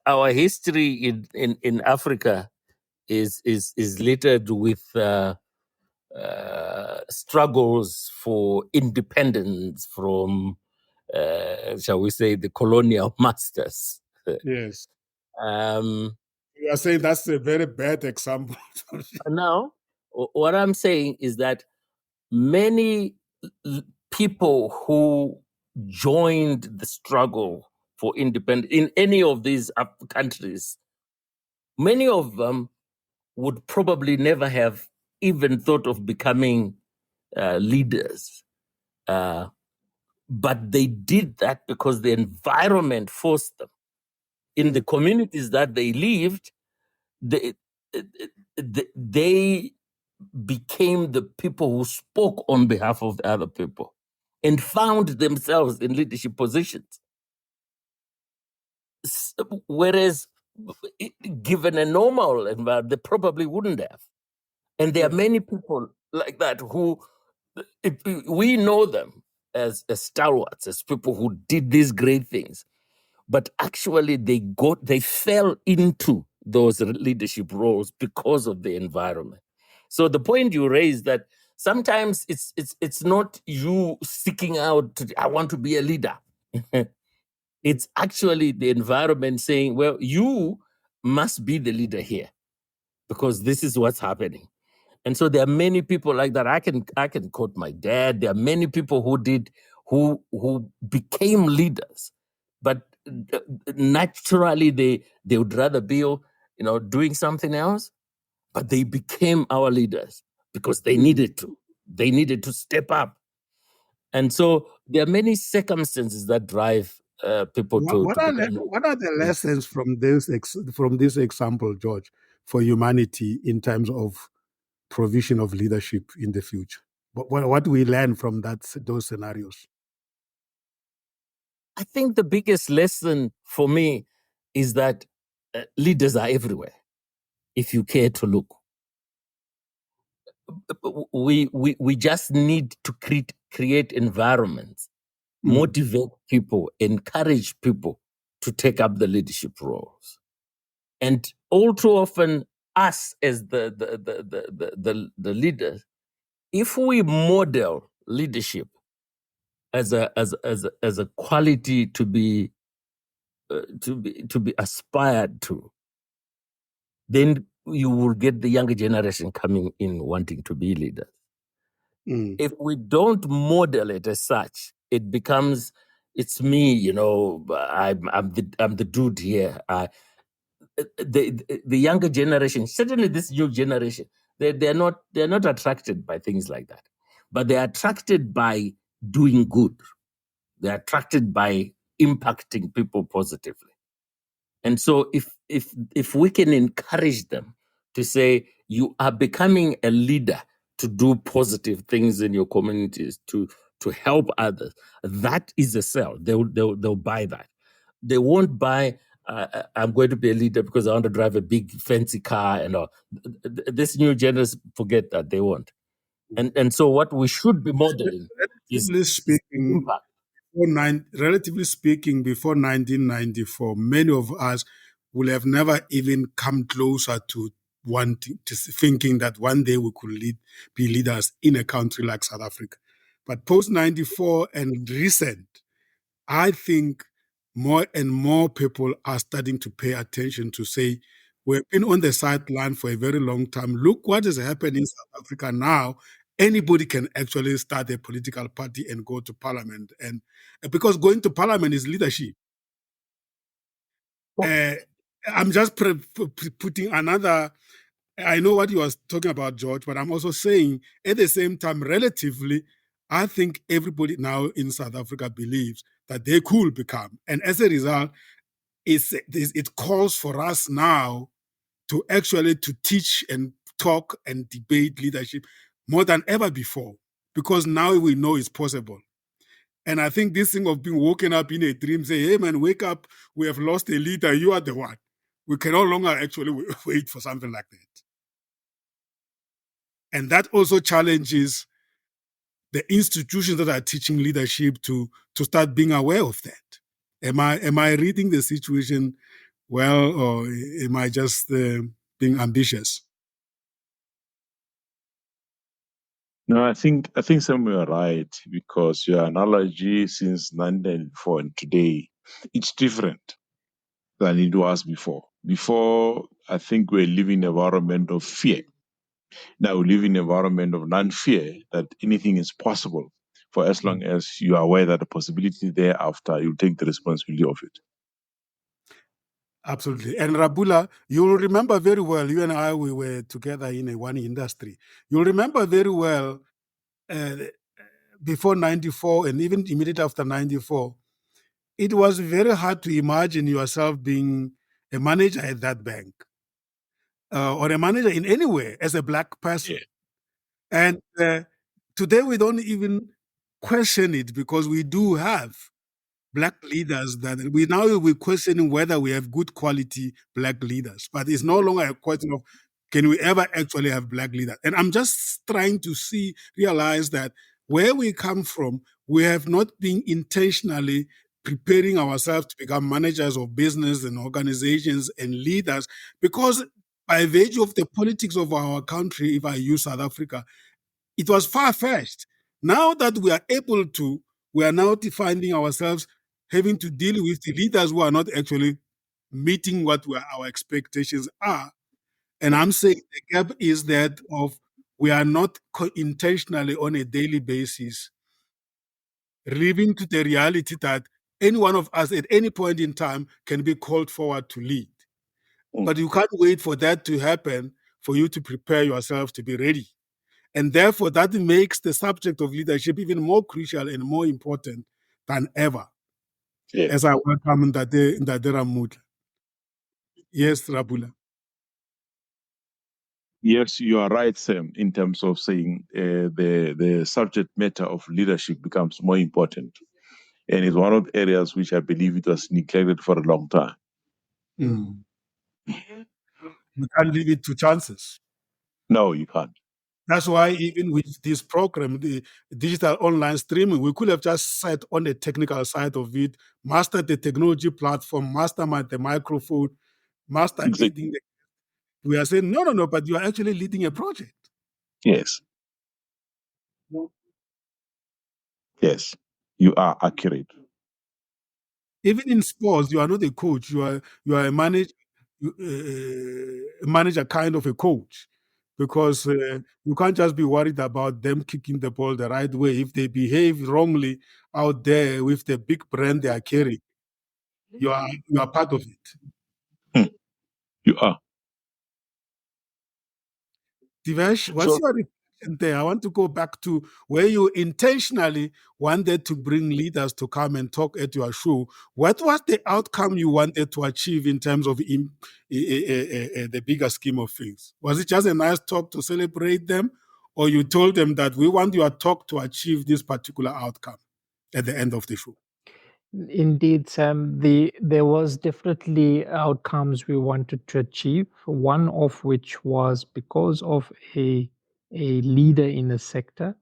our history in Africa is littered with struggles for independence from, shall we say, the colonial masters. Yes. You are saying that's a very bad example. Now, what I'm saying is that many people who joined the struggle for independence in any of these countries, many of them would probably never have even thought of becoming leaders. But they did that because the environment forced them. In the communities that they lived, they became the people who spoke on behalf of the other people and found themselves in leadership positions. Whereas, given a normal environment, they probably wouldn't have. And there are many people like that who, we know them as stalwarts, as people who did these great things. But actually, they fell into those leadership roles because of the environment. So the point you raised, that sometimes it's not you seeking out I want to be a leader. It's actually the environment saying, well, you must be the leader here because this is what's happening. And so there are many people like that. I can quote my dad. There are many people who became leaders, but naturally they would rather be doing something else, but they became our leaders because they needed to step up. And so there are many circumstances that drive people what are the lessons from this example, George, for humanity in terms of provision of leadership in the future? What do we learn from those scenarios? I think the biggest lesson for me is that leaders are everywhere if you care to look. We just need to create environments, motivate people, encourage people to take up the leadership roles. And all too often, us as the leaders, if we model leadership as a quality to be aspired to, then you will get the younger generation coming in wanting to be leaders. If we don't model it as such, it becomes, it's me, I'm the dude here. The younger generation, certainly this new generation, they're not attracted by things like that, but they're attracted by doing good. They're attracted by impacting people positively. And so if we can encourage them to say, you are becoming a leader to do positive things in your communities, to help others, that is a sell. They'll buy that. They won't buy, I'm going to be a leader because I want to drive a big fancy car and all. This new generation, forget that, they won't. And so what we should be modeling is impact. Relatively speaking, before 1994, many of us will have never even come closer to thinking that one day we could be leaders in a country like South Africa. But post 94 and recent, I think more and more people are starting to pay attention to say, We've been on the sideline for a very long time. Look what is happening in South Africa now. Anybody can actually start a political party and go to parliament. And because going to parliament is leadership. I'm just putting another. I know what you were talking about, George, but I'm also saying at the same time, relatively, I think everybody now in South Africa believes that they could become. And as a result, it calls for us now to actually to teach and talk and debate leadership more than ever before, because now we know it's possible. And I think this thing of being woken up in a dream, say, hey man, wake up, we have lost a leader, you are the one. We can no longer actually wait for something like that. And that also challenges the institutions that are teaching leadership to start being aware of that. Am I reading the situation well, or am I just being ambitious? No, I think Sam, you are right, because your analogy since 1994 and today, it's different than it was before. Before, I think we live in an environment of fear. Now we live in an environment of non-fear, that anything is possible for as long as you are aware that the possibility thereafter, you take the responsibility of it. Absolutely. And Rabula, you'll remember very well, you and I, we were together in a one industry. You'll remember very well before 94 and even immediately after 94, it was very hard to imagine yourself being a manager at that bank or a manager in anywhere as a black person. Yeah. And today we don't even question it, because we do have black leaders that we're questioning whether we have good quality black leaders. But it's no longer a question of can we ever actually have black leaders. And I'm just trying to realize that where we come from, we have not been intentionally preparing ourselves to become managers of business and organizations and leaders, because by virtue of the politics of our country, if I use South Africa, it was far-fetched. Now that we are able to, we are now finding ourselves having to deal with the leaders who are not actually meeting what our expectations are. And I'm saying the gap is that of we are not intentionally on a daily basis living to the reality that any one of us at any point in time can be called forward to lead. But you can't wait for that to happen for you to prepare yourself to be ready. And therefore, that makes the subject of leadership even more crucial and more important than ever. Yeah. As I welcome Ndadera Mutla. Yes, Rabula. Yes, you are right, Sam, in terms of saying the subject matter of leadership becomes more important. And it's one of the areas which I believe it was neglected for a long time. Mm. We can't leave it to chances. No, you can't. That's why even with this program, the digital online streaming, we could have just sat on the technical side of it, mastered the technology platform, mastermind the microphone, leading the... We are saying, no, but you are actually leading a project. Yes. Yes, you are accurate. Even in sports, you are not a coach. You are a manager, kind of a coach, because you can't just be worried about them kicking the ball the right way. If they behave wrongly out there with the big brand they are carrying, you are part of it. You are. Divesh, what's your reflection there? I want to go back to where you intentionally wanted to bring leaders to come and talk at your show. What was the outcome you wanted to achieve in terms of the bigger scheme of things? Was it just a nice talk to celebrate them, or you told them that we want your talk to achieve this particular outcome at the end of the show? Indeed, Sam, there was definitely outcomes we wanted to achieve. One of which was because of a leader in the sector.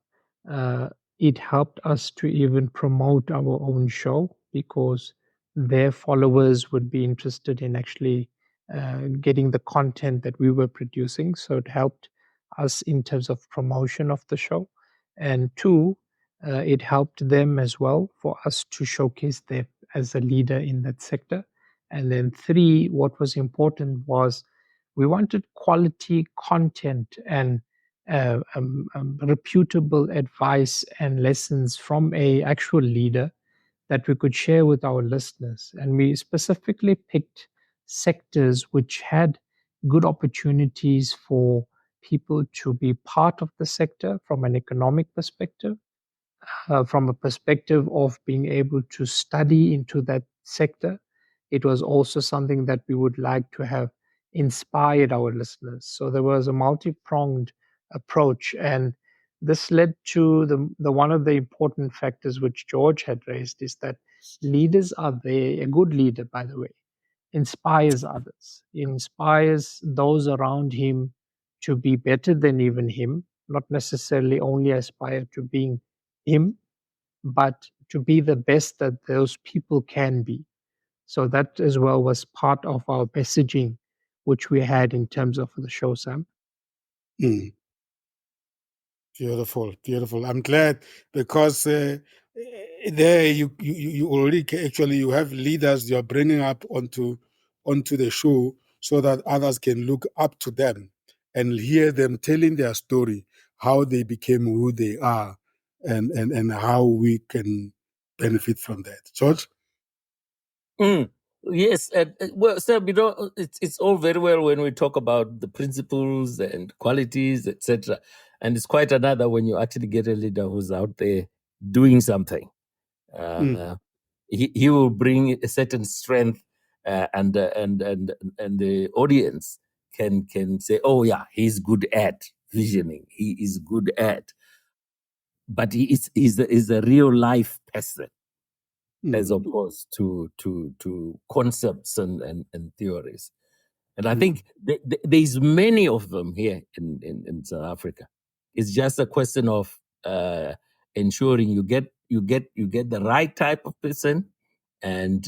It helped us to even promote our own show, because their followers would be interested in actually getting the content that we were producing. So it helped us in terms of promotion of the show. And two, it helped them as well for us to showcase them as a leader in that sector. And then three, what was important was We wanted quality content and reputable advice and lessons from a actual leader that we could share with our listeners. And we specifically picked sectors which had good opportunities for people to be part of the sector from an economic perspective, from a perspective of being able to study into that sector. It was also something that we would like to have inspired our listeners. So there was a multi-pronged approach, and this led to the one of the important factors which George had raised is that leaders are there. A good leader, by the way, inspires others, inspires those around him to be better than even him, not necessarily only aspire to being him, but to be the best that those people can be. So that as well was part of our messaging, which we had in terms of the show, Sam. Mm. Beautiful, beautiful. I'm glad because there you already actually you have leaders you are bringing up onto the show so that others can look up to them and hear them telling their story, how they became who they are, and how we can benefit from that. George? Mm. Yes, well, Sam, it's all very well when we talk about the principles and qualities, etc. And it's quite another when you actually get a leader who's out there doing something. He will bring a certain strength, and the audience can say, "Oh yeah, he's good at visioning. He is good at." But he's a real life person, as opposed to concepts and theories. And I think there's many of them here in South Africa. It's just a question of ensuring you get the right type of person, and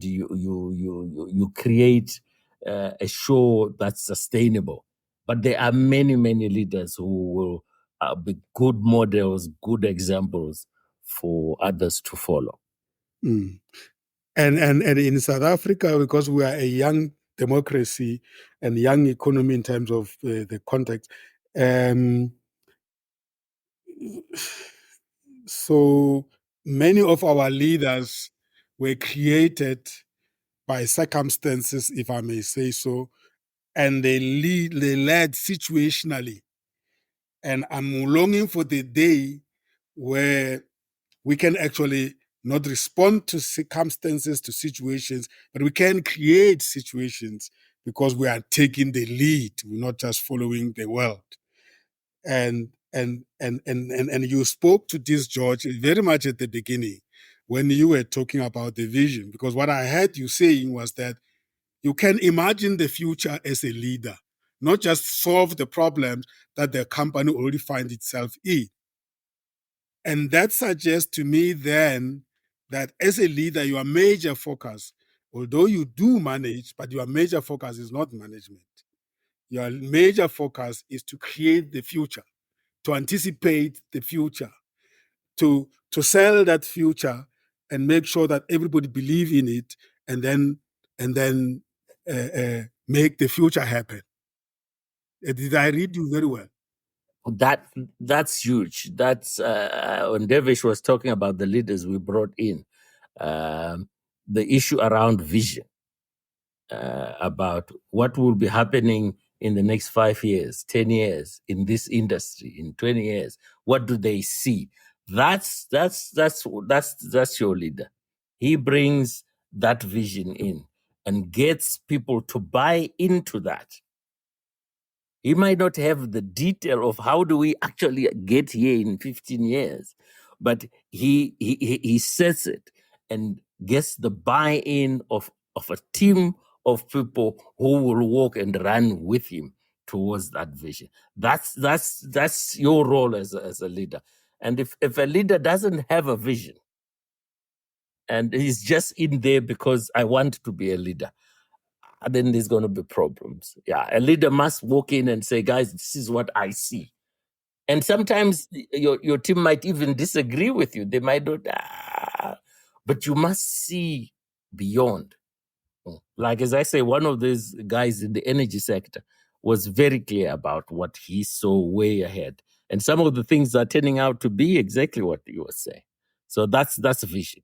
you create a show that's sustainable. But there are many leaders who will be good models, good examples for others to follow. Mm. And in South Africa, because we are a young democracy and young economy in terms of the context, so many of our leaders were created by circumstances, if I may say so, and they led situationally. And I'm longing for the day where we can actually not respond to circumstances, to situations, but we can create situations because we are taking the lead. We're not just following the world. And you spoke to this, George, very much at the beginning when you were talking about the vision, because what I heard you saying was that you can imagine the future as a leader, not just solve the problems that the company already finds itself in. And that suggests to me then that as a leader, your major focus, although you do manage, but your major focus is not management. Your major focus is to create the future, to anticipate the future, to sell that future and make sure that everybody believe in it, and then make the future happen. Did I read you very well? That's huge. That's when Devish was talking about the leaders we brought in, the issue around vision, about what will be happening in the next 5 years, 10 years in this industry, in 20 years. What do they see? That's your leader. He brings that vision in and gets people to buy into that. He might not have the detail of how do we actually get here in 15 years, but he sets it and gets the buy-in of a team of people who will walk and run with him towards that vision. That's your role as a leader. And if a leader doesn't have a vision and he's just in there because I want to be a leader, then there's going to be problems. Yeah, a leader must walk in and say, guys, this is what I see. And sometimes your team might even disagree with you. They might not, but you must see beyond. Like, as I say, one of these guys in the energy sector was very clear about what he saw way ahead. And some of the things are turning out to be exactly what you were saying. So that's a vision.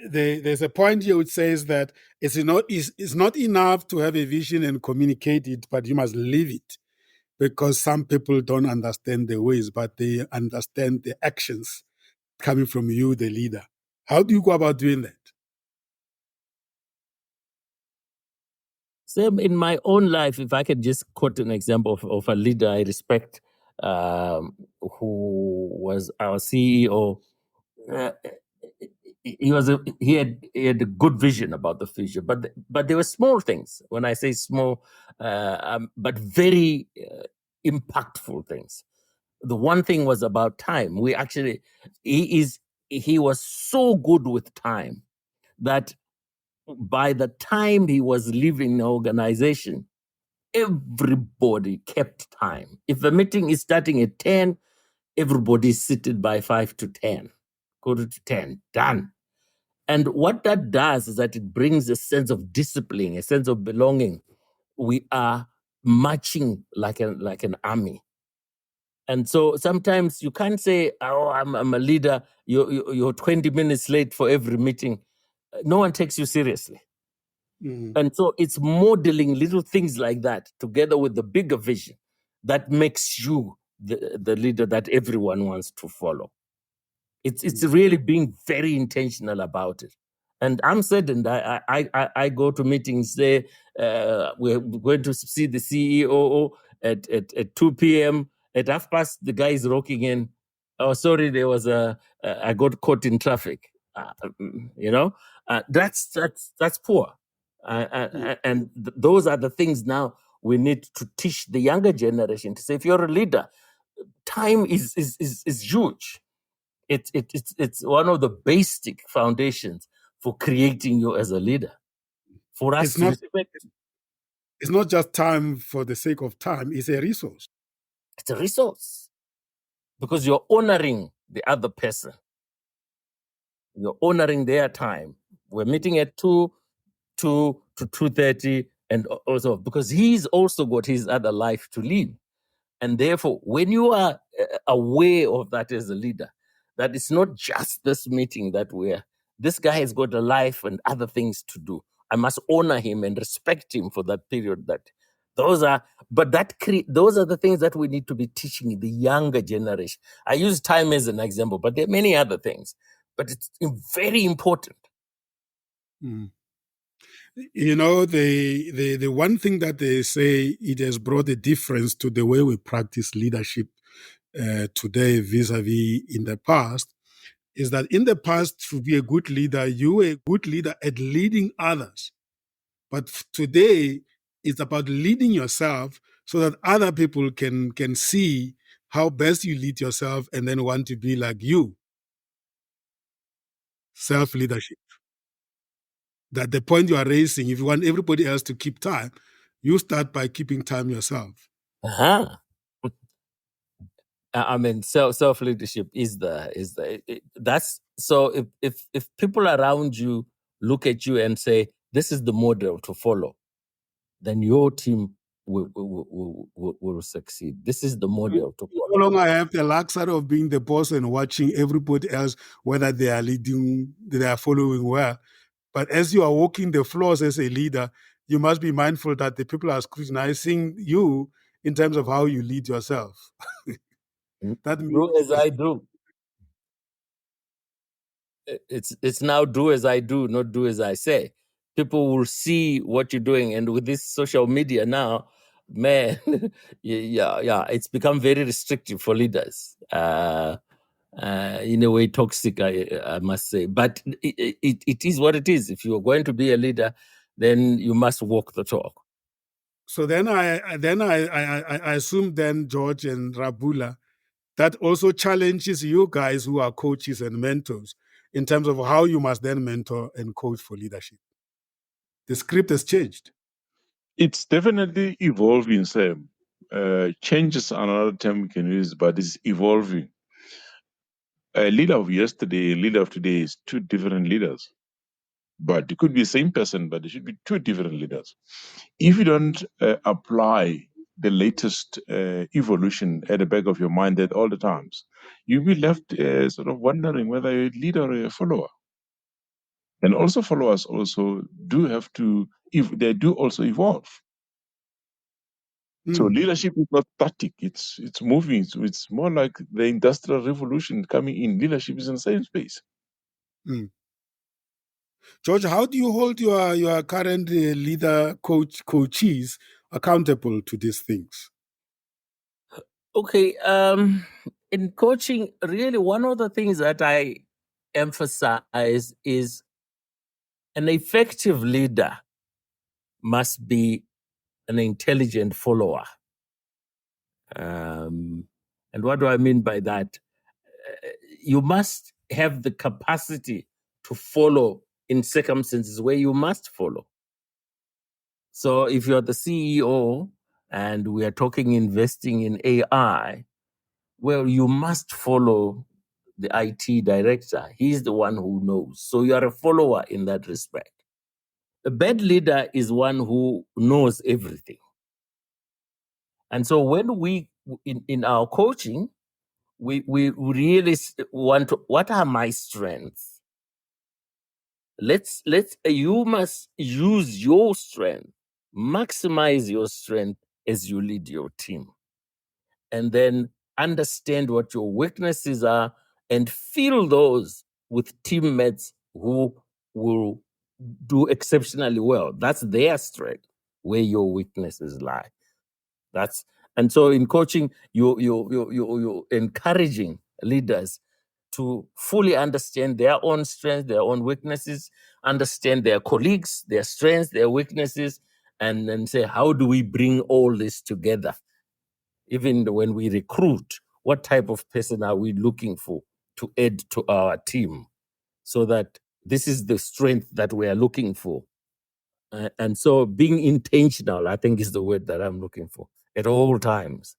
There's a point here which says that it's not enough to have a vision and communicate it, but you must live it, because some people don't understand the ways, but they understand the actions coming from you, the leader. How do you go about doing that? Same in my own life, if I could just quote an example of a leader I respect, who was our CEO. He had a good vision about the future, but there were small things. When I say small, but very impactful things. The one thing was about time. He was so good with time that by the time he was leaving the organization, everybody kept time. If the meeting is starting at 10, everybody is seated by 5 to 10, quarter to 10, done. And what that does is that it brings a sense of discipline, a sense of belonging. We are marching like an army. And so sometimes you can't say, "Oh, I'm a leader. You're 20 minutes late for every meeting." No one takes you seriously. And so it's modeling little things like that together with the bigger vision that makes you the leader that everyone wants to follow. It's really being very intentional about it. And I'm saddened. I go to meetings there. We're going to see the CEO at 2 p.m. At 5:30, the guy is rocking in. Oh, sorry, there was I got caught in traffic. That's poor. And those are the things now we need to teach the younger generation to say, if you're a leader, time is huge. It's one of the basic foundations for creating you as a leader. For us it's not just time for the sake of time, it's a resource. It's a resource because you're honoring the other person. You're honoring their time. We're meeting at 2 to 2:30, and also because he's also got his other life to live. And therefore, when you are aware of that as a leader, that it's not just this meeting this guy has got a life and other things to do. I must honor him and respect him for that period. Those are the things that we need to be teaching the younger generation. I use time as an example, but there are many other things. But it's very important. You know, the one thing that they say, it has brought a difference to the way we practice leadership today vis-a-vis in the past, is that in the past, to be a good leader, you were a good leader at leading others. But today, it's about leading yourself so that other people can see how best you lead yourself and then want to be like you. Self-leadership. That the point you are raising, if you want everybody else to keep time, you start by keeping time yourself. I mean, self leadership that's so. If people around you look at you and say, "This is the model to follow," then your team will succeed. This is the model to follow. No longer have the luxury of being the boss and watching everybody else whether they are leading, they are following well. But as you are walking the floors as a leader, you must be mindful that the people are scrutinizing you in terms of how you lead yourself. That means do as I do. It's now do as I do, not do as I say. People will see what you're doing, and with this social media now, man, yeah, it's become very restrictive for leaders. In a way, toxic, I must say. But it is what it is. If you're going to be a leader, then you must walk the talk. So then I assume then, George and Rabula, that also challenges you guys who are coaches and mentors in terms of how you must then mentor and coach for leadership. The script has changed. It's definitely evolving, Sam. Change is another term we can use, but it's evolving. A leader of yesterday, a leader of today is two different leaders. but it could be the same person, but it should be two different leaders. If you don't apply the latest evolution at the back of your mind at all the times, you'll be left sort of wondering whether you're a leader or a follower. And also followers also do have to, if they do also evolve. So leadership is not static; it's moving. So it's more like the industrial revolution coming in. Leadership is in the same space. George, how do you hold your current leader coaches accountable to these things? Okay, in coaching, really one of the things that I emphasize is an effective leader must be an intelligent follower. And what do I mean by that? You must have the capacity to follow in circumstances where you must follow. So if you're the CEO and we are talking investing in AI, well, you must follow the IT director. He's the one who knows. So you are a follower in that respect. A bad leader is one who knows everything. And so when we, in our coaching, we really want to, what are my strengths? You must use your strength, maximize your strength as you lead your team. And then understand what your weaknesses are and fill those with teammates who will do exceptionally well. That's their strength, where your weaknesses lie. And so in coaching, you're encouraging leaders to fully understand their own strengths, their own weaknesses, understand their colleagues, their strengths, their weaknesses, and then say, how do we bring all this together? Even when we recruit, what type of person are we looking for to add to our team so that this is the strength that we are looking for? And so being intentional, I think, is the word that I'm looking for at all times.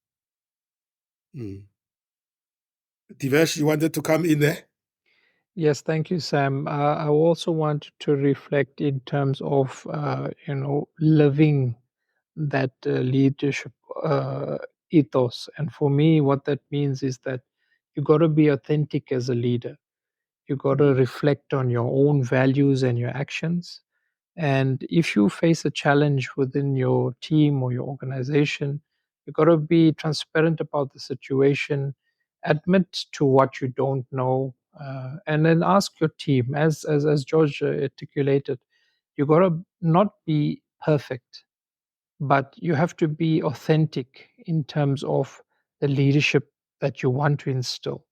Divesh, you wanted to come in there? Yes, thank you, Sam. I also wanted to reflect in terms of living that leadership ethos. And for me, what that means is that you got to be authentic as a leader. You got to reflect on your own values and your actions. And if you face a challenge within your team or your organization, you got to be transparent about the situation, admit to what you don't know, and then ask your team. As George articulated, you got to not be perfect, but you have to be authentic in terms of the leadership that you want to instill,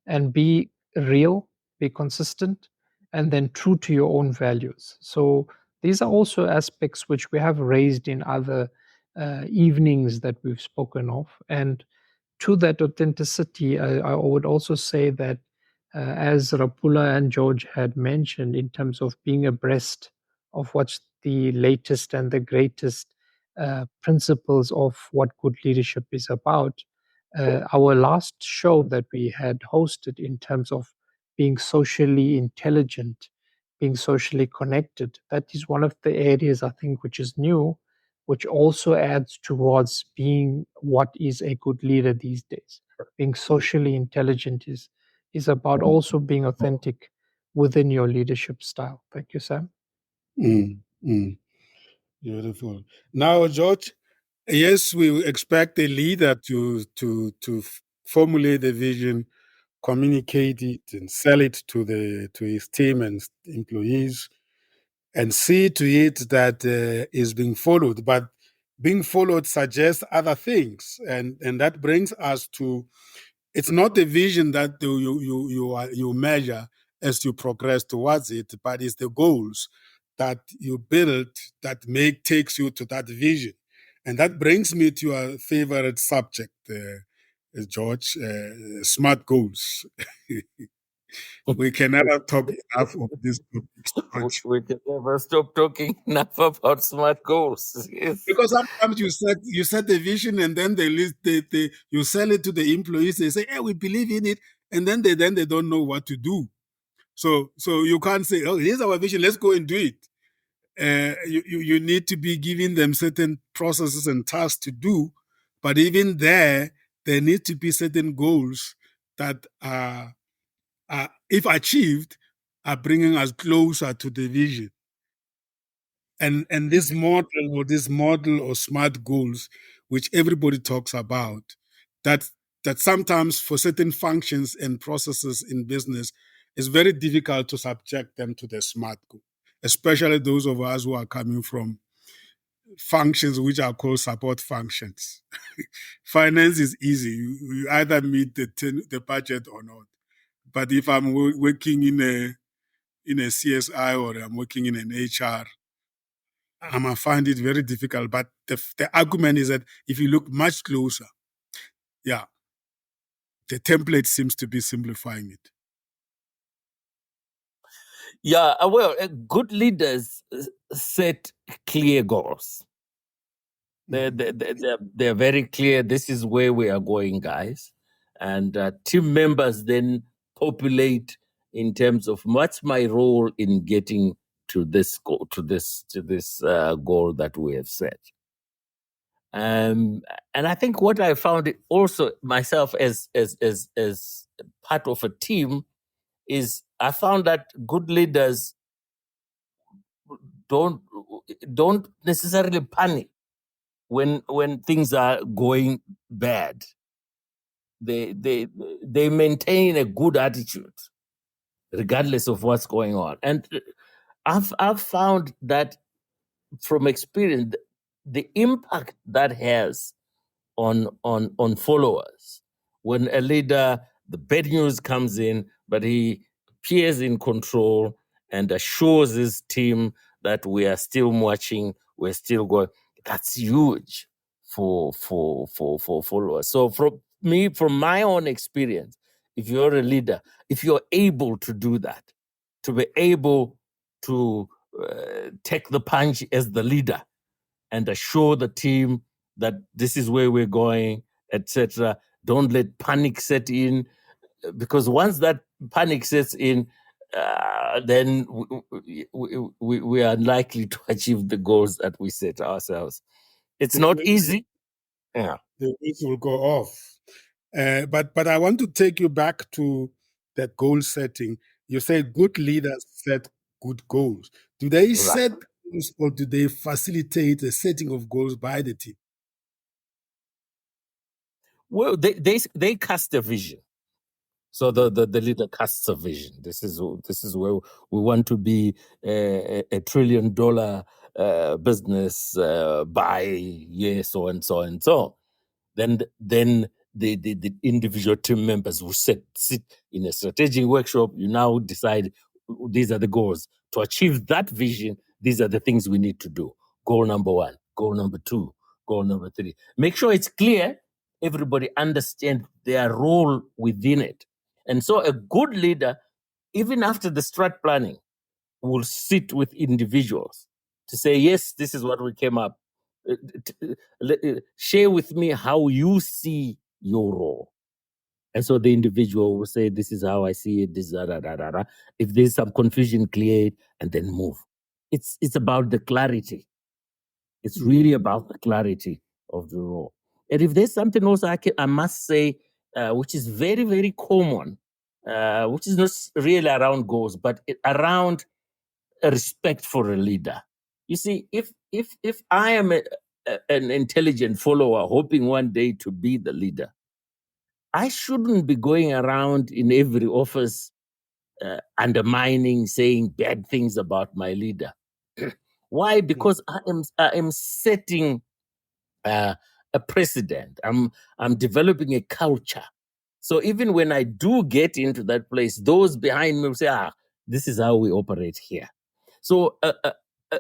and be real, be consistent, and then true to your own values. So these are also aspects which we have raised in other evenings that we've spoken of. And to that authenticity, I would also say that, as Rapula and George had mentioned, in terms of being abreast of what's the latest and the greatest principles of what good leadership is about. Our last show that we had hosted, in terms of being socially intelligent, being socially connected, that is one of the areas I think which is new, which also adds towards being what is a good leader these days. Being socially intelligent is about also being authentic within your leadership style. Thank you, Sam. Beautiful. Now, George, yes, we expect a leader to formulate a vision, communicate it, and sell it to his team and employees, and see to it that is being followed. But being followed suggests other things, and that brings us to, it's not the vision that you measure as you progress towards it, but it's the goals that you build that takes you to that vision. And that brings me to your favorite subject, George, smart goals. We can never talk enough of this topic. We can never stop talking enough about smart goals. Yes. Because sometimes you set the vision, and then you sell it to the employees. They say, "Hey, we believe in it," and then they don't know what to do. So you can't say, oh, here's our vision, let's go and do it. You need to be giving them certain processes and tasks to do, but even there need to be certain goals that are if achieved, are bringing us closer to the vision. And this model or SMART goals, which everybody talks about, that sometimes for certain functions and processes in business, it's very difficult to subject them to the SMART goal, especially those of us who are coming from functions which are called support functions. Finance is easy. You either meet the budget or not. But if I'm working in a CSI or I'm working in an HR, I might find it very difficult. But the argument is that if you look much closer, yeah, the template seems to be simplifying it. Yeah, well, good leaders set clear goals. They're very clear. This is where we are going, guys. And team members then populate in terms of what's my role in getting to this goal, to this goal that we have set. And I think what I found also myself as part of a team is I found that good leaders don't necessarily panic when things are going bad. They maintain a good attitude regardless of what's going on. And I've found that from experience, the impact that has on followers when a leader, the bad news comes in, but he appears in control and assures his team that we are still marching, we're still going. That's huge for followers. So from my own experience, if you're a leader, if you're able to do that, to be able to take the punch as the leader and assure the team that this is where we're going, etc. Don't let panic set in, because once that panic sets in, then we are likely to achieve the goals that we set ourselves. It's not easy. Yeah, the wheels will go off. But I want to take you back to that goal setting. You say good leaders set good goals. Do they set goals or do they facilitate the setting of goals by the team? Well, they cast a vision. So the leader casts a vision. This is where we want to be a $1 trillion business by year so and so and so. Then the individual team members will sit in a strategic workshop. You now decide these are the goals. To achieve that vision, these are the things we need to do. Goal number 1, goal number 2, goal number 3. Make sure it's clear. Everybody understand their role within it. And so a good leader, even after the strat planning, will sit with individuals to say, yes, this is what we came up. Share with me how you see your role. And so the individual will say, this is how I see it, this da, da, da, da, da. If there's some confusion, clear it and then move. It's about the clarity. It's really about the clarity of the role. And if there's something else I must say, which is very, very common, which is not really around goals, but around a respect for a leader. You see, if I am an intelligent follower hoping one day to be the leader, I shouldn't be going around in every office undermining, saying bad things about my leader. Why? Because I am setting a precedent. I'm developing a culture. So even when I do get into that place, those behind me will say, this is how we operate here. So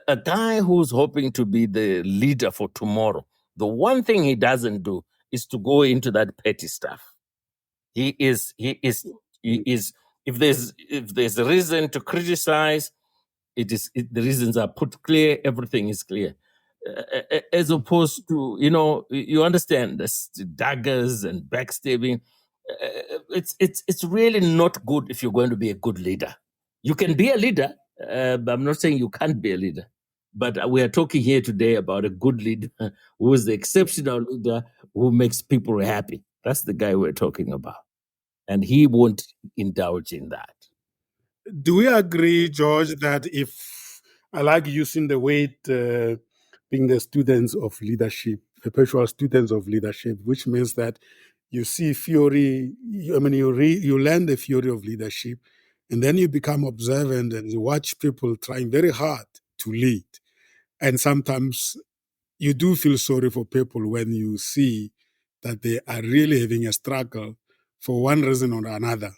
a guy who's hoping to be the leader for tomorrow, the one thing he doesn't do is to go into that petty stuff. He is if there's a reason to criticize, the reasons are put clear, everything is clear. As opposed to, you understand, this daggers and backstabbing. It's really not good if you're going to be a good leader. You can be a leader. But I'm not saying you can't be a leader. But we are talking here today about a good leader who is the exceptional leader who makes people happy. That's the guy we're talking about. And he won't indulge in that. Do we agree, George, that if I like using the word being the students of leadership, perpetual students of leadership, which means that you see theory, you learn the theory of leadership, and then you become observant and you watch people trying very hard to lead. And sometimes you do feel sorry for people when you see that they are really having a struggle for one reason or another.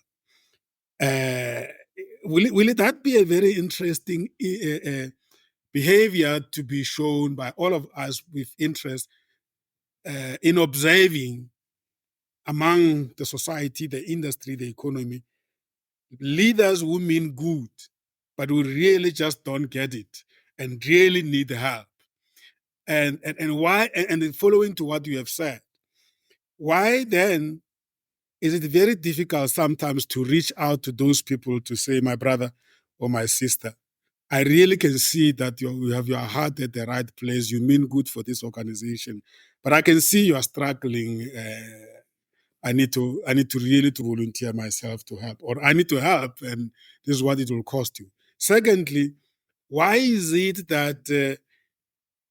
Will that be a very interesting behavior to be shown by all of us with interest in observing among the society, the industry, the economy, leaders who mean good, but who really just don't get it and really need help? And why? And following to what you have said, why then is it very difficult sometimes to reach out to those people to say, my brother or my sister, I really can see that you have your heart at the right place. You mean good for this organization, but I can see you are struggling. I need to really to volunteer myself to help, or I need to help, and this is what it will cost you. Secondly, why is it that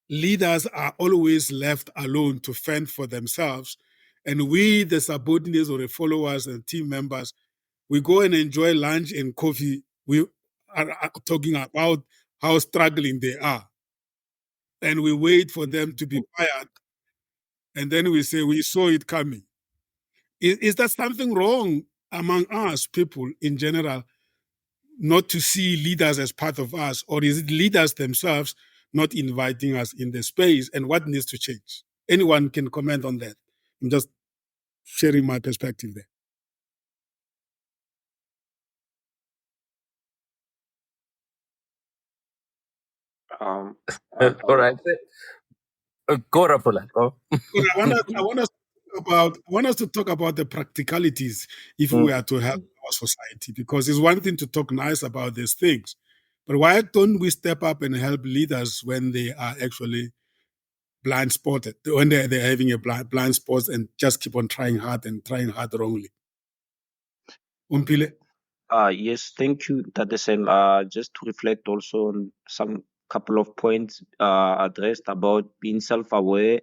leaders are always left alone to fend for themselves, and we, the subordinates or the followers and team members, we go and enjoy lunch and coffee. We are talking about how struggling they are. And we wait for them to be fired. And then we say, we saw it coming. Is there something wrong among us, people in general, not to see leaders as part of us? Or is it leaders themselves not inviting us in the space? And what needs to change? Anyone can comment on that. I'm just sharing my perspective there. Um, All right. Go, Rapula. Go. But I want us to talk about the practicalities if we are to help our society, because it's one thing to talk nice about these things, but why don't we step up and help leaders when they are actually blind spotted, when they're having a blind spot and just keep on trying hard wrongly? Umpile? Yes, thank you, Tadesem. Just to reflect also on some couple of points addressed about being self-aware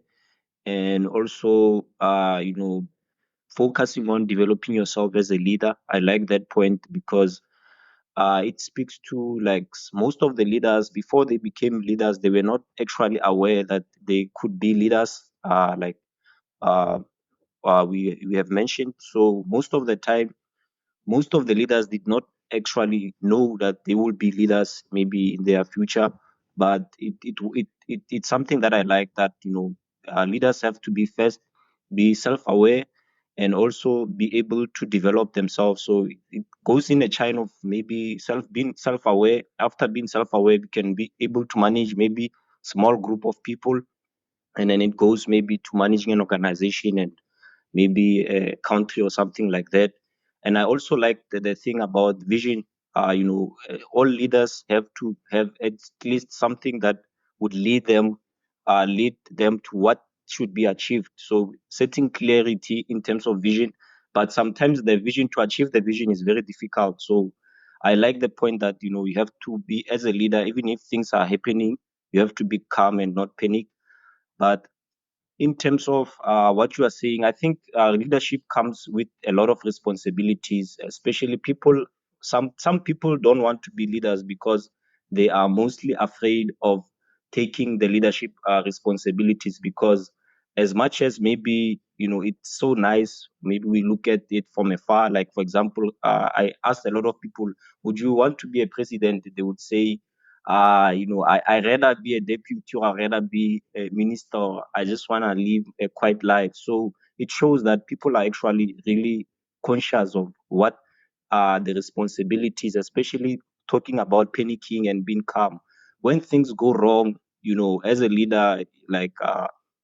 and also, focusing on developing yourself as a leader. I like that point because it speaks to like most of the leaders before they became leaders, they were not actually aware that they could be leaders. Uh, we have mentioned. So most of the time, most of the leaders did not actually know that they will be leaders maybe in their future. But it's something that I like, that leaders have to be first be self-aware and also be able to develop themselves. So it goes in a chain of maybe being self-aware. After being self-aware, we can be able to manage maybe small group of people, and then it goes maybe to managing an organization and maybe a country or something like that. And I also like the thing about vision. All leaders have to have at least something that would lead them to what should be achieved. So setting clarity in terms of vision, but sometimes the vision, to achieve the vision, is very difficult. So I like the point that you have to be, as a leader, even if things are happening, you have to be calm and not panic. But in terms of what you are saying, I think leadership comes with a lot of responsibilities, especially people. Some people don't want to be leaders because they are mostly afraid of taking the leadership responsibilities, because as much as maybe it's so nice, maybe we look at it from afar. Like, for example, I asked a lot of people, would you want to be a president? They would say, I rather be a deputy, or I rather be a minister. I just want to live a quiet life. So it shows that people are actually really conscious of what are the responsibilities, especially talking about panicking and being calm. When things go wrong, as a leader, like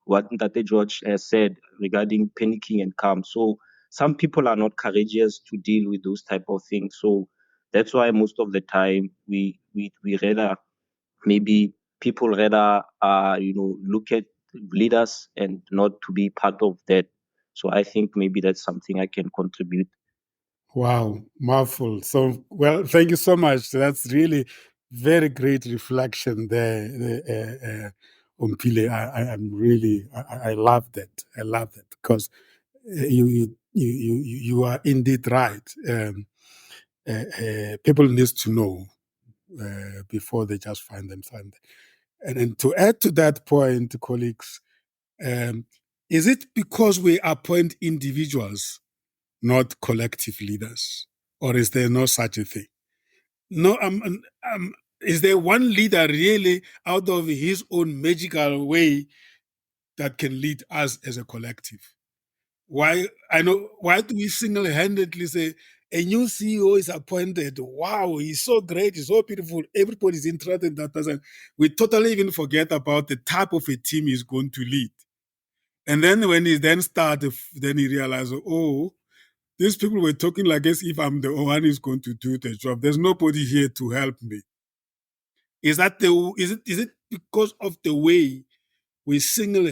what Ntate George has said regarding panicking and calm. So some people are not courageous to deal with those type of things. So That's why most of the time we rather, maybe people rather look at leaders and not to be part of that. So I think maybe that's something I can contribute. Wow, mouthful. So, well, thank you so much. That's really very great reflection there, Ompile. I'm really, I love that. I love that because you are indeed right. People need to know before they just find themselves. And then to add to that point, colleagues, is it because we appoint individuals, not collective leaders? Or is there no such a thing? No, is there one leader really out of his own magical way that can lead us as a collective? Why do we single-handedly say a new CEO is appointed? Wow, he's so great, he's so beautiful, everybody's interested in that person. We totally even forget about the type of a team he's going to lead. And then when he then started, then he realized, oh, these people were talking like as if I'm the one who's going to do the job. There's nobody here to help me. Is it because of the way we single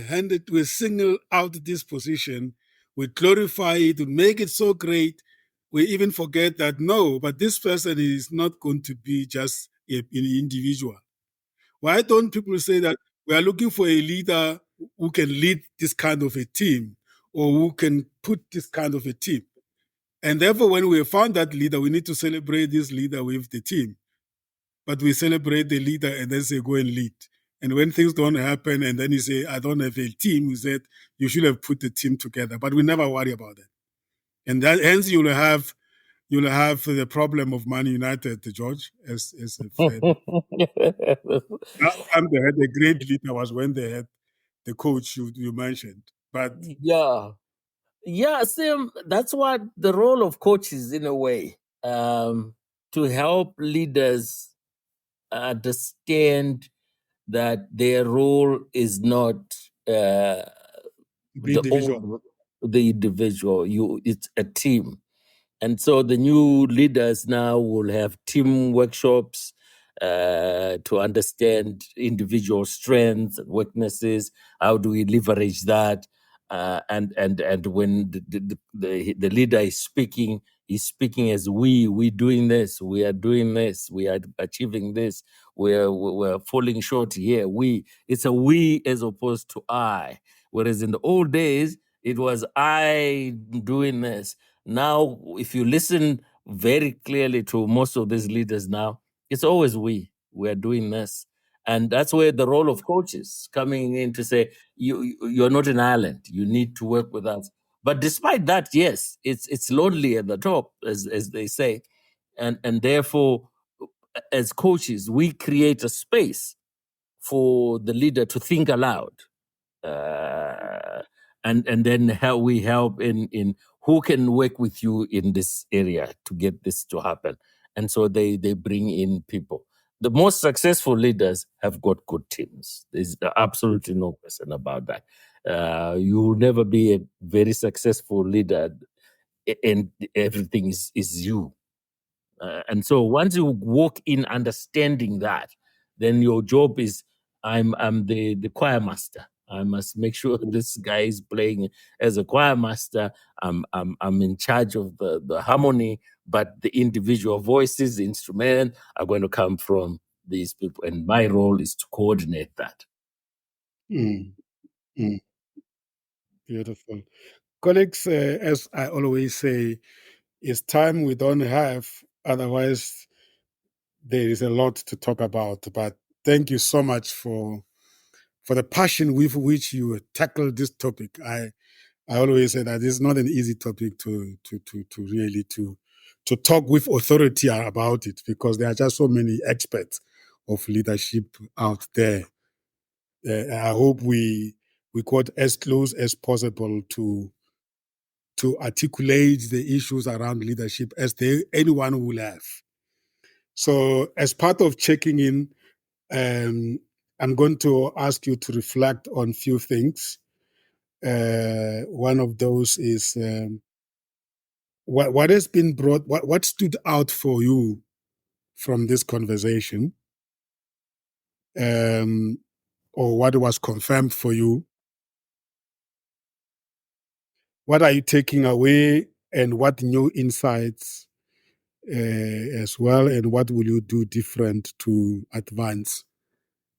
out this position, we glorify it, we make it so great, we even forget that no, but this person is not going to be just an individual. Why don't people say that we are looking for a leader who can lead this kind of a team or who can put this kind of a team? And therefore, when we found that leader, we need to celebrate this leader with the team. But we celebrate the leader and then say, go and lead. And when things don't happen, and then you say, I don't have a team, we said, you should have put the team together. But we never worry about it. And that hence you'll have the problem of Man United, George, as a fan. Last time they had a great leader was when they had the coach you mentioned. But yeah, Sam, that's what the role of coaches in a way, to help leaders understand that their role is not the individual. It's a team. And so the new leaders now will have team workshops to understand individual strengths and weaknesses. How do we leverage that? And when the leader is speaking, he's speaking as we doing this, we are doing this, we are achieving this, we're falling short here. It's a we as opposed to I. Whereas in the old days, it was I doing this. Now, if you listen very clearly to most of these leaders now, it's always we're doing this. And that's where the role of coaches coming in to say, you're not an island, you need to work with us. But despite that, yes, it's lonely at the top, as they say. And therefore, as coaches, we create a space for the leader to think aloud. And then how we help in who can work with you in this area to get this to happen. And so they bring in people. The most successful leaders have got good teams. There's absolutely no question about that. You will never be a very successful leader and everything is you. And so once you walk in understanding that, then your job is I'm the choir master. I must make sure this guy is playing as a choir master. I'm in charge of the harmony, but the individual voices, the instrument are going to come from these people. And my role is to coordinate that. Beautiful. Colleagues, as I always say, it's time we don't have, otherwise there is a lot to talk about. But thank you so much for the passion with which you tackle this topic. I always say that it's not an easy topic to really talk with authority about it, because there are just so many experts of leadership out there. I hope we got as close as possible to articulate the issues around leadership as anyone will have. So, as part of checking in, I'm going to ask you to reflect on a few things. One of those is what has been brought, what stood out for you from this conversation, or what was confirmed for you? What are you taking away, and what new insights as well, and what will you do different to advance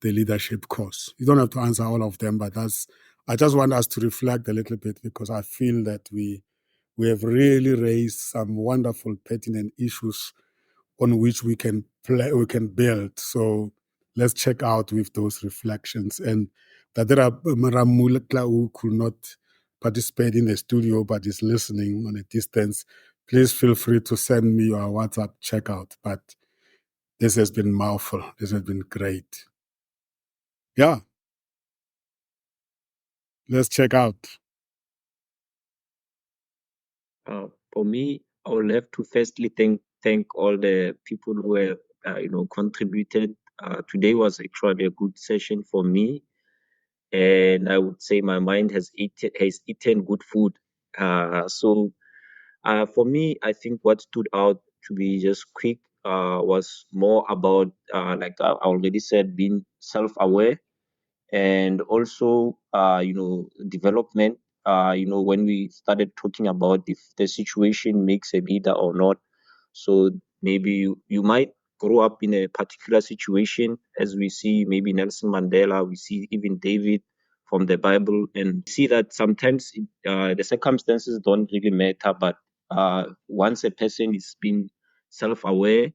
the leadership course? You don't have to answer all of them, but I just want us to reflect a little bit, because I feel that we have really raised some wonderful pertinent issues on which we can build. So let's check out with those reflections. And Tadera Ramulekla, who could not participate in the studio but is listening on a distance, please feel free to send me your WhatsApp checkout. But this has been mouthful. This has been great. Yeah. Let's check out. For me, I will have to firstly thank all the people who have contributed. Today was actually a good session for me, and I would say my mind has eaten good food. So for me, I think what stood out, to be just quick, was more about like I already said, being self-aware, and also development. When we started talking about if the situation makes a leader or not. So maybe you might grow up in a particular situation, as we see maybe Nelson Mandela, we see even David from the Bible, and see that sometimes the circumstances don't really matter, but once a person is being self-aware,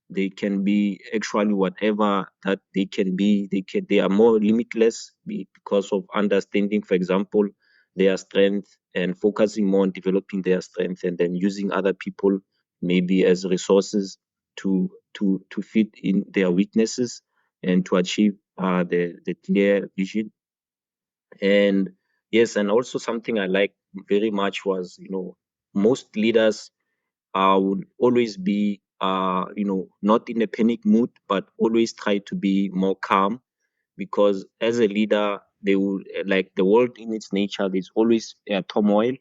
they can be actually whatever that they can be. They are more limitless because of understanding, for example, their strength, and focusing more on developing their strength, and then using other people maybe as resources to fit in their weaknesses and to achieve the clear vision. And yes, and also something I like very much was, most leaders would always be, not in a panic mood, but always try to be more calm, because as a leader, they will, like the world in its nature, there's always turmoil.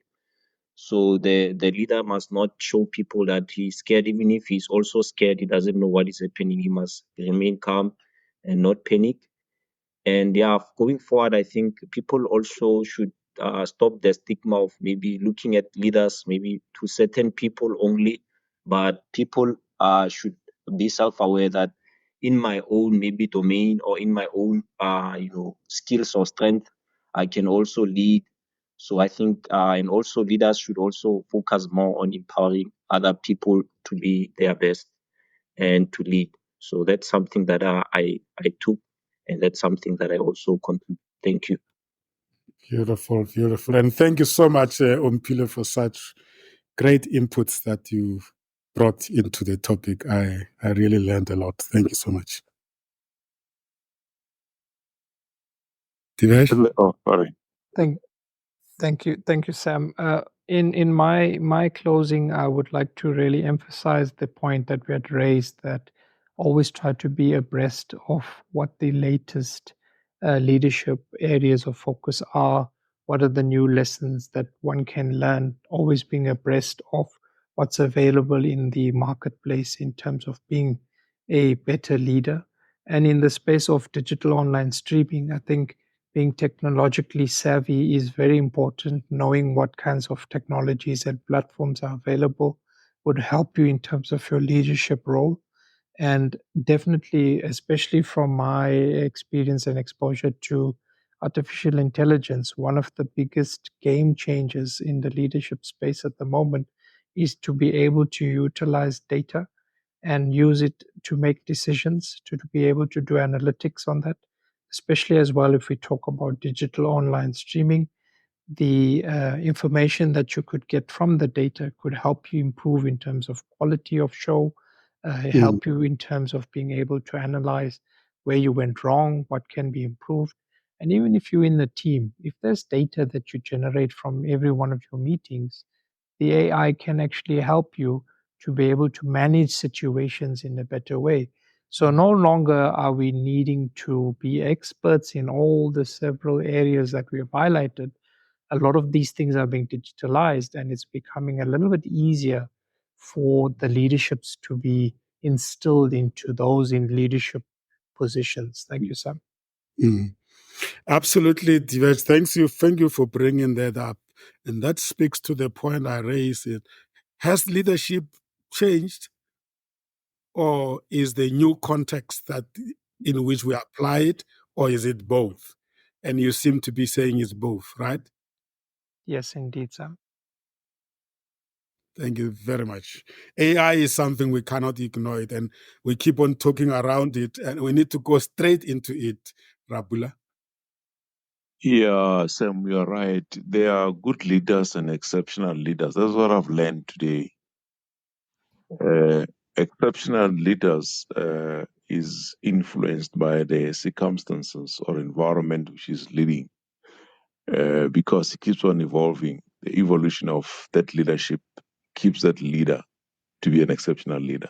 So the leader must not show people that he's scared. Even if he's also scared, he doesn't know what is happening. He must remain calm and not panic. And yeah, going forward, I think people also should stop the stigma of maybe looking at leaders maybe to certain people only, but people should be self-aware that in my own maybe domain, or in my own skills or strength, I can also lead. So I think and also leaders should also focus more on empowering other people to be their best and to lead. So that's something that I took, and that's something that I also contribute. Thank you. Beautiful, beautiful. And thank you so much, Ompilo, for such great inputs that you brought into the topic. I really learned a lot. Thank you so much. Divesh? Oh, sorry. Thank you, Sam. In my closing, I would like to really emphasize the point that we had raised, that always try to be abreast of what the latest leadership areas of focus are. What are the new lessons that one can learn? Always being abreast of what's available in the marketplace in terms of being a better leader. And in the space of digital online streaming, I think being technologically savvy is very important. Knowing what kinds of technologies and platforms are available would help you in terms of your leadership role. And definitely, especially from my experience and exposure to artificial intelligence, one of the biggest game changers in the leadership space at the moment is to be able to utilize data and use it to make decisions, to be able to do analytics on that, especially as well if we talk about digital online streaming. The information that you could get from the data could help you improve in terms of quality of show, help you in terms of being able to analyze where you went wrong, what can be improved. And even if you're in the team, if there's data that you generate from every one of your meetings, the AI can actually help you to be able to manage situations in a better way. So no longer are we needing to be experts in all the several areas that we have highlighted. A lot of these things are being digitalized, and it's becoming a little bit easier for the leaderships to be instilled into those in leadership positions. Thank you, Sam. Absolutely, Divesh. Thank you for bringing that up, and that speaks to the point I raised. Has leadership changed, or is the new context that in which we apply it, or is it both? And you seem to be saying it's both, right? Yes, indeed, Sam. Thank you very much. AI is something we cannot ignore it, and we keep on talking around it, and we need to go straight into it, Rapula. Yeah, Sam, you're right. There are good leaders and exceptional leaders. That's what I've learned today. Exceptional leaders is influenced by the circumstances or environment which is leading, because it keeps on evolving. The evolution of that leadership keeps that leader to be an exceptional leader.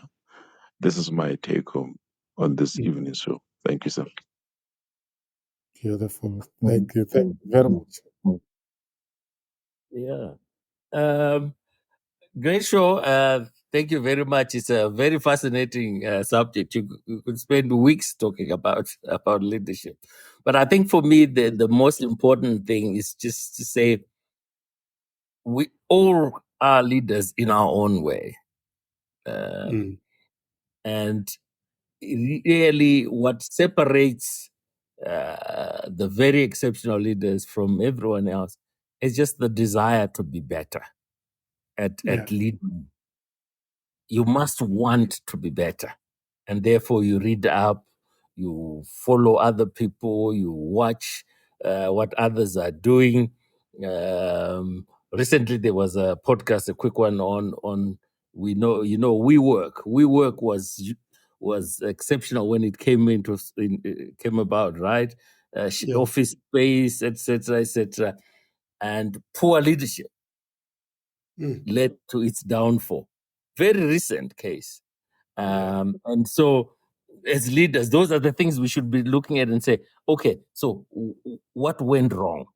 This is my take home on this evening show. Thank you, sir. Beautiful. Thank you. Thank you very much. Yeah. Great show. Thank you very much. It's a very fascinating subject. You could spend weeks talking about leadership. But I think for me, the most important thing is just to say we all are leaders in our own way. And really what separates the very exceptional leaders from everyone else is just the desire to be better at leading. You must want to be better. And therefore you read up, you follow other people, you watch what others are doing. Recently there was a podcast, a quick one on WeWork. WeWork was exceptional when it came about, right? Office space, etc., etc., and poor leadership led to its downfall. Very recent case. And so as leaders, those are the things we should be looking at and say, okay, so what went wrong?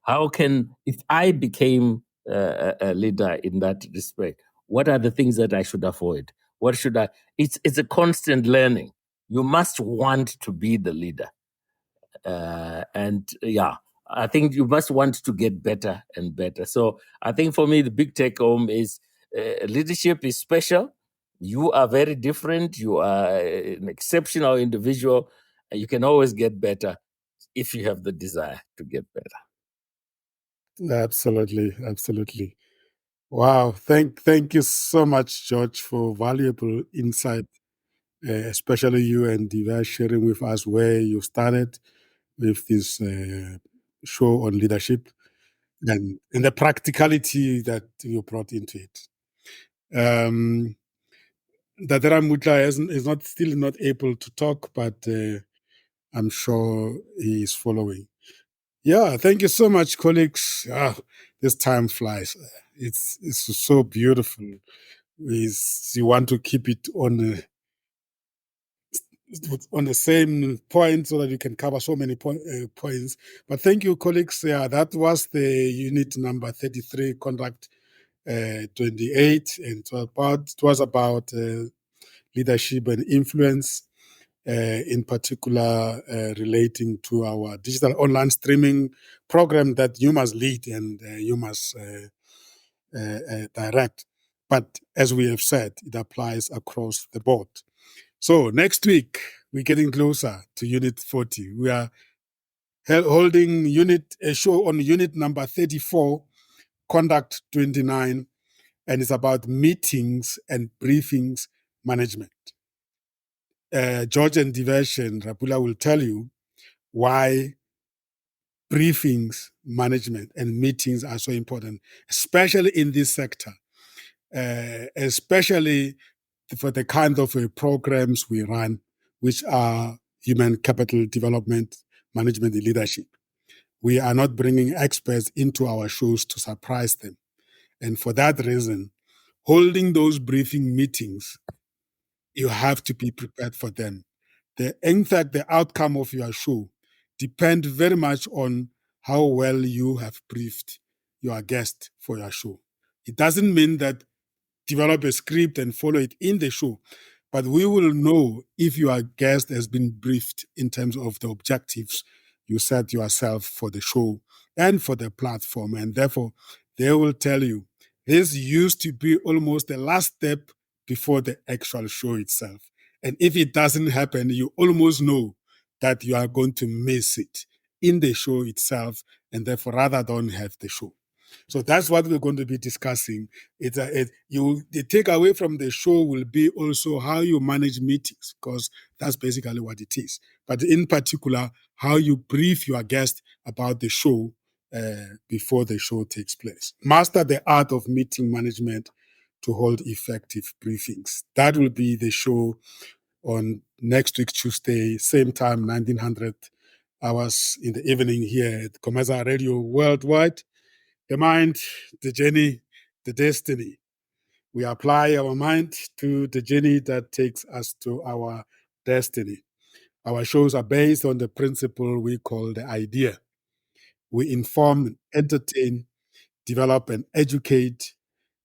How can, if I became a leader in that respect, what are the things that I should avoid? What should I, it's a constant learning. You must want to be the leader. I think you must want to get better and better. So I think for me, the big take home is leadership is special. You are very different. You are an exceptional individual. And you can always get better if you have the desire to get better. Absolutely, absolutely. Wow, thank you so much, George, for valuable insight, especially you and Diva sharing with us where you started with this show on leadership and the practicality that you brought into it. Datara Mutla is still not able to talk, but I'm sure he is following. Yeah, thank you so much, colleagues. This time flies. It's so beautiful. You want to keep it on the same point so that you can cover so many points. But thank you, colleagues. Yeah, that was the unit number 33, conduct 28, and it was about leadership and influence. In particular, relating to our digital online streaming program that you must lead and you must direct. But as we have said, it applies across the board. So next week, we're getting closer to Unit 40. We are holding a show on Unit number 34, Conduct 29, and it's about meetings and briefings management. George and Divesh and Rapula will tell you why briefings management and meetings are so important, especially in this sector, especially for the kind of programs we run, which are human capital development, management, and leadership. We are not bringing experts into our shows to surprise them. And for that reason, holding those briefing meetings, you have to be prepared for them. In fact, the outcome of your show depends very much on how well you have briefed your guest for your show. It doesn't mean that develop a script and follow it in the show, but we will know if your guest has been briefed in terms of the objectives you set yourself for the show and for the platform. And therefore, they will tell you this used to be almost the last step before the actual show itself. And if it doesn't happen, you almost know that you are going to miss it in the show itself, and therefore rather don't have the show. So that's what we're going to be discussing. The takeaway from the show will be also how you manage meetings, because that's basically what it is. But in particular, how you brief your guest about the show before the show takes place. Master the art of meeting management to hold effective briefings. That will be the show on next week, Tuesday, same time, 1900 hours in the evening here at Comesa Radio Worldwide. The mind, the journey, the destiny. We apply our mind to the journey that takes us to our destiny. Our shows are based on the principle we call the idea. We inform, entertain, develop and educate,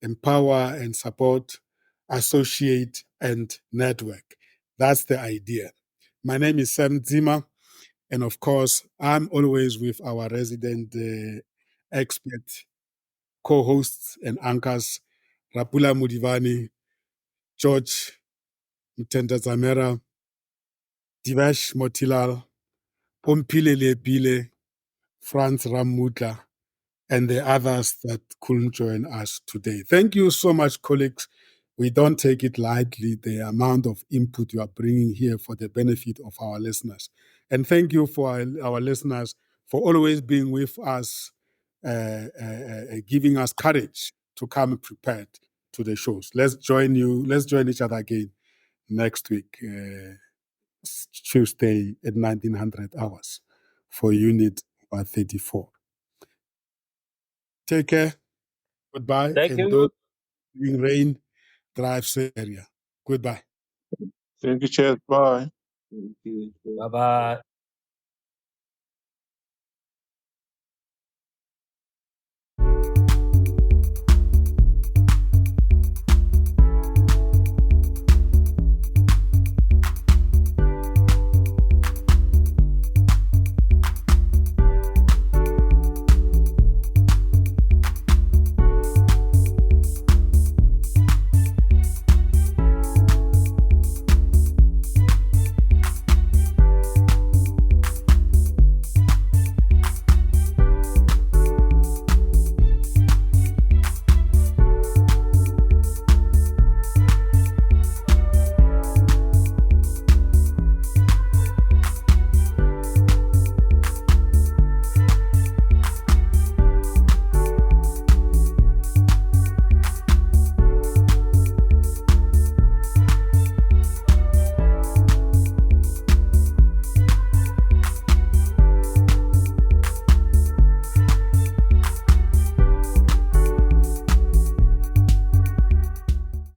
empower and support, associate and network. That's the idea. My name is Sam Zima, and of course, I'm always with our resident expert co-hosts and anchors, Rapula Mudivani, George Mtenda Zamera, Divesh Motilal, Pompile Lepile, Franz Ramutla, and the others that couldn't join us today. Thank you so much, colleagues. We don't take it lightly, the amount of input you are bringing here for the benefit of our listeners. And thank you for our listeners for always being with us, giving us courage to come prepared to the shows. Let's join each other again next week, Tuesday at 1900 hours for Unit 34. Take care. Goodbye. Thank And you. those doing rain, drive safe area. Goodbye. Thank you, Chair. Bye. Thank you. Bye bye.